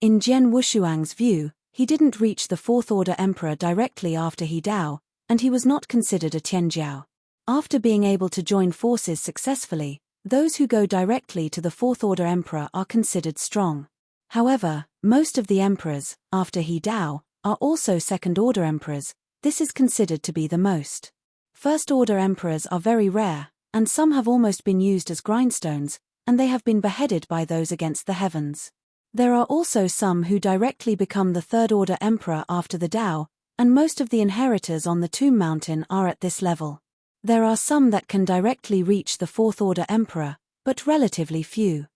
In Jian Wushuang's view, he didn't reach the 4th-order emperor directly after he Dao, and he was not considered a Tianjiao. After being able to join forces successfully, those who go directly to the 4th-order emperor are considered strong. However, most of the emperors, after he Dao, are also 2nd-order emperors. This is considered to be the most. 1st-order emperors are very rare, and some have almost been used as grindstones, and they have been beheaded by those against the heavens. There are also some who directly become the 3rd-order emperor after the Dao, and most of the inheritors on the Tomb Mountain are at this level. There are some that can directly reach the 4th-order emperor, but relatively few.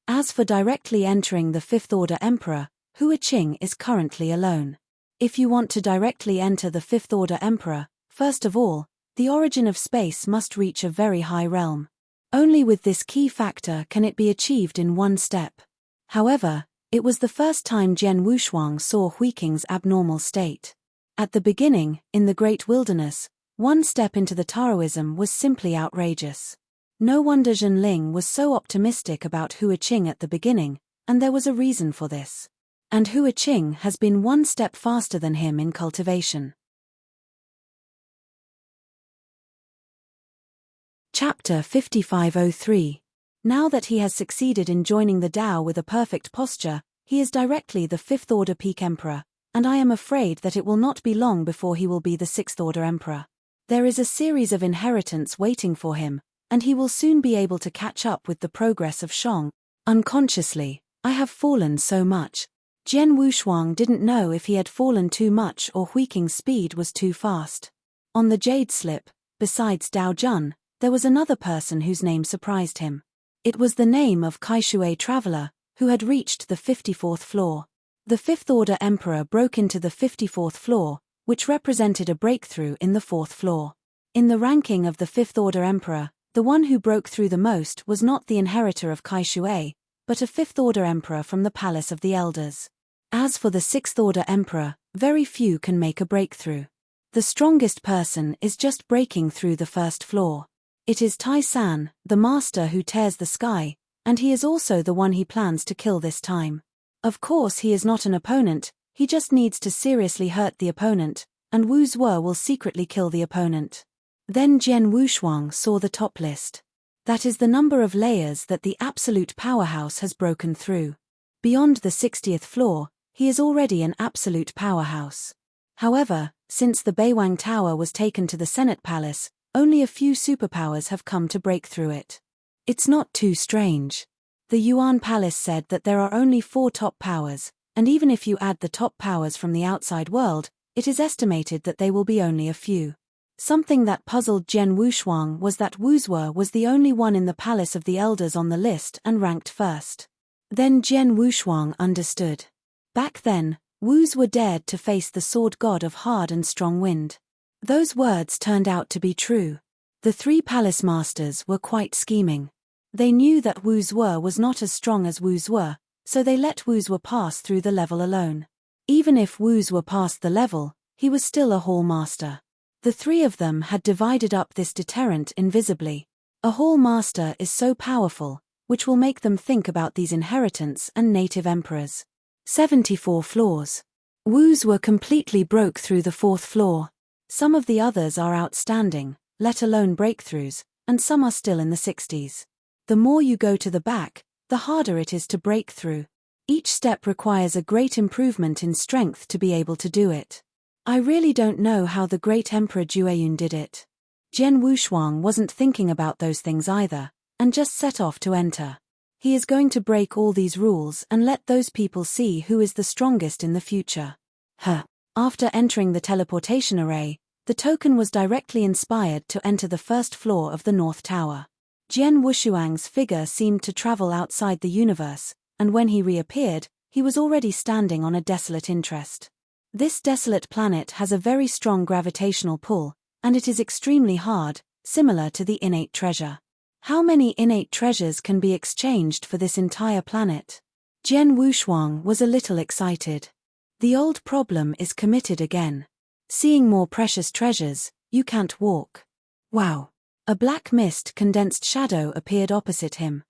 As for directly entering the 5th-order emperor, Hua Qing is currently alone. If you want to directly enter the 5th-order emperor, first of all, the origin of space must reach a very high realm. Only with this key factor can it be achieved in one step. However, it was the first time Jian Wushuang saw Hui Qing's abnormal state. At the beginning, in the Great Wilderness, one step into the Taoism was simply outrageous. No wonder Zhenling was so optimistic about Hua Qing at the beginning, and there was a reason for this. And Hua Qing has been one step faster than him in cultivation. Chapter 5503. Now that he has succeeded in joining the Tao with a perfect posture, he is directly the 5th-order peak emperor, and I am afraid that it will not be long before he will be the 6th-order emperor. There is a series of inheritance waiting for him, and he will soon be able to catch up with the progress of Shang. Unconsciously, I have fallen so much. Jian Wushuang didn't know if he had fallen too much or Hui Qing's speed was too fast. On the jade slip, besides Dao Jun, there was another person whose name surprised him. It was the name of Kaishui Traveler, who had reached the 54th floor. The 5th-order emperor broke into the 54th floor, which represented a breakthrough in the 4th floor. In the ranking of the 5th-order emperor, the one who broke through the most was not the inheritor of Kaishui, but a 5th-order emperor from the Palace of the Elders. As for the 6th-order emperor, very few can make a breakthrough. The strongest person is just breaking through the 1st floor. It is Tai San, the master who tears the sky, and he is also the one he plans to kill this time. Of course he is not an opponent, he just needs to seriously hurt the opponent, and Wu Zuo will secretly kill the opponent. Then Jian Wushuang saw the top list. That is the number of layers that the absolute powerhouse has broken through. Beyond the 60th floor, he is already an absolute powerhouse. However, since the Beiwang Tower was taken to the Senate Palace, only a few superpowers have come to break through it. It's not too strange. The Yuan Palace said that there are only 4 top powers, and even if you add the top powers from the outside world, it is estimated that they will be only a few. Something that puzzled Jian Wushuang was that Wu Zuo was the only one in the Palace of the Elders on the list and ranked first. Then Jian Wushuang understood. Back then, Wus were dared to face the sword god of hard and strong wind. Those words turned out to be true. The 3 palace masters were quite scheming. They knew that Wu Zuo was not as strong as Wu Zuo, so they let Wu Zuo pass through the level alone. Even if Wu Zuo passed the level, he was still a hall master. The 3 of them had divided up this deterrent invisibly. A hall master is so powerful, which will make them think about these inheritance and native emperors. 74 floors. Wu Zuo completely broke through the 4th floor. Some of the others are outstanding, let alone breakthroughs, and some are still in the 60s. The more you go to the back, the harder it is to break through. Each step requires a great improvement in strength to be able to do it. I really don't know how the great Emperor Jueyun did it. Jian Wushuang wasn't thinking about those things either, and just set off to enter. He is going to break all these rules and let those people see who is the strongest in the future. After entering the teleportation array, the token was directly inspired to enter the 1st floor of the North Tower. Jian Wushuang's figure seemed to travel outside the universe, and when he reappeared, he was already standing on a desolate interest. This desolate planet has a very strong gravitational pull, and it is extremely hard, similar to the innate treasure. How many innate treasures can be exchanged for this entire planet? Jian Wushuang was a little excited. The old problem is committed again. Seeing more precious treasures, you can't walk. Wow! A black mist condensed shadow appeared opposite him.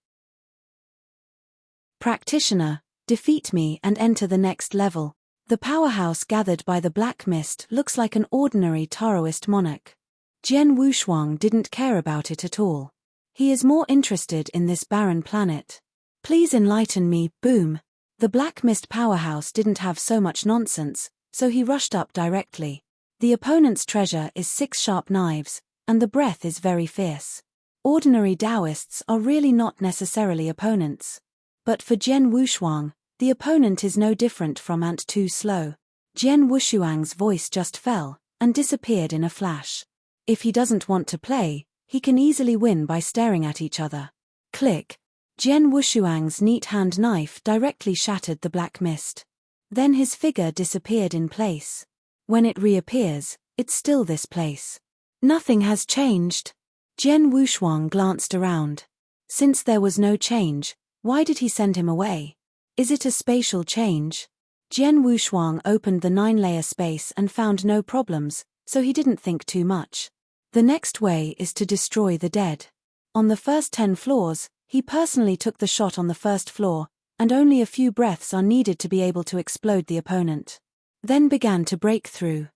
Practitioner, defeat me and enter the next level. The powerhouse gathered by the black mist looks like an ordinary Taoist monarch. Jian Wushuang didn't care about it at all. He is more interested in this barren planet. Please enlighten me, boom. The black mist powerhouse didn't have so much nonsense, so he rushed up directly. The opponent's treasure is 6 sharp knives, and the breath is very fierce. Ordinary Taoists are really not necessarily opponents. But for Jian Wushuang, the opponent is no different from ant too slow. Jian Wushuang's voice just fell, and disappeared in a flash. If he doesn't want to play, he can easily win by staring at each other. Click. Jian Wushuang's neat hand knife directly shattered the black mist. Then his figure disappeared in place. When it reappears, it's still this place. Nothing has changed. Jian Wushuang glanced around. Since there was no change, why did he send him away? Is it a spatial change? Jian Wushuang opened the 9-layer space and found no problems, so he didn't think too much. The next way is to destroy the dead. On the first 10 floors, he personally took the shot on the 1st floor, and only a few breaths are needed to be able to explode the opponent. Then began to break through.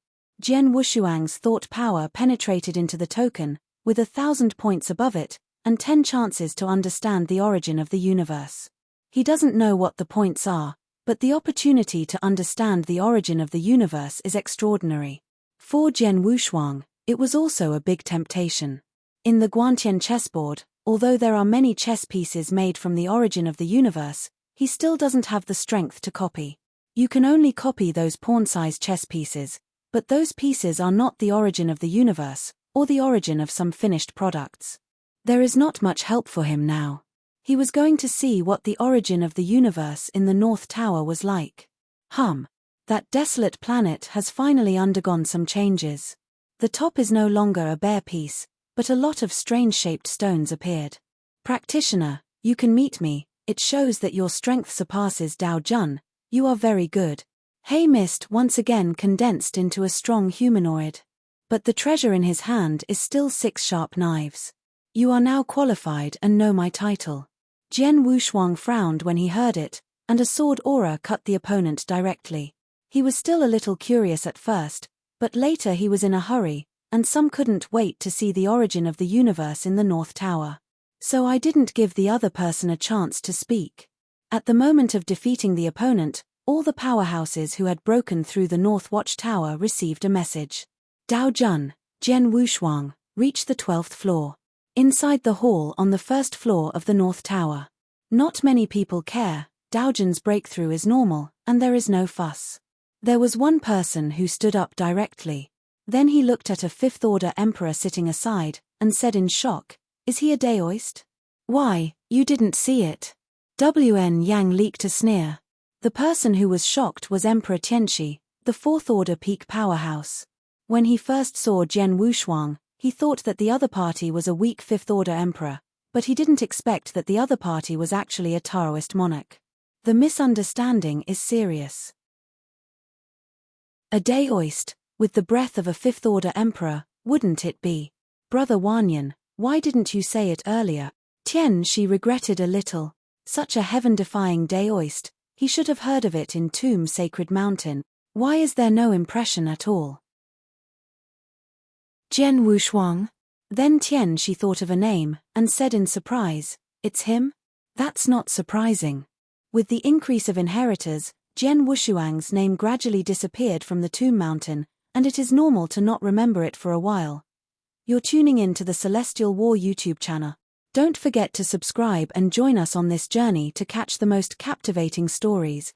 Jian Wushuang's thought power penetrated into the token, with 1,000 points above it, and 10 chances to understand the origin of the universe. He doesn't know what the points are, but the opportunity to understand the origin of the universe is extraordinary. For Jian Wushuang, it was also a big temptation. In the Guantian chessboard, although there are many chess pieces made from the origin of the universe, he still doesn't have the strength to copy. You can only copy those pawn-sized chess pieces, but those pieces are not the origin of the universe, or the origin of some finished products. There is not much help for him now. He was going to see what the origin of the universe in the North Tower was like. That desolate planet has finally undergone some changes. The top is no longer a bare piece, but a lot of strange-shaped stones appeared. Practitioner, you can meet me, it shows that your strength surpasses Dao Jun, you are very good. Hey Mist once again condensed into a strong humanoid. But the treasure in his hand is still 6 sharp knives. You are now qualified and know my title. Jian Wushuang frowned when he heard it, and a sword aura cut the opponent directly. He was still a little curious at first, but later he was in a hurry, and some couldn't wait to see the origin of the universe in the North Tower. So I didn't give the other person a chance to speak. At the moment of defeating the opponent, all the powerhouses who had broken through the North Watchtower received a message. Dao Jun, Jian Wushuang, reached the 12th floor. Inside the hall on the first floor of the North Tower. Not many people care, Dao Jun's breakthrough is normal, and there is no fuss. There was one person who stood up directly. Then he looked at a fifth-order emperor sitting aside, and said in shock, "Is he a Daoist? Why, you didn't see it." Wn Yang leaked a sneer. The person who was shocked was Emperor Tianxi, the fourth-order peak powerhouse. When he first saw Jian Wushuang, he thought that the other party was a weak fifth-order emperor, but he didn't expect that the other party was actually a Taoist monarch. The misunderstanding is serious. A Daoist, with the breath of a fifth-order emperor, wouldn't it be? Brother Wanyan, why didn't you say it earlier? Tianxi regretted a little. Such a heaven-defying Daoist, he should have heard of it in Tomb Sacred Mountain. Why is there no impression at all? Jian Wushuang? Then Tianxi thought of a name, and said in surprise, "It's him?" That's not surprising. With the increase of inheritors, Jian Wushuang's name gradually disappeared from the Tomb Mountain, and it is normal to not remember it for a while. You're tuning in to the Celestial War YouTube channel. Don't forget to subscribe and join us on this journey to catch the most captivating stories.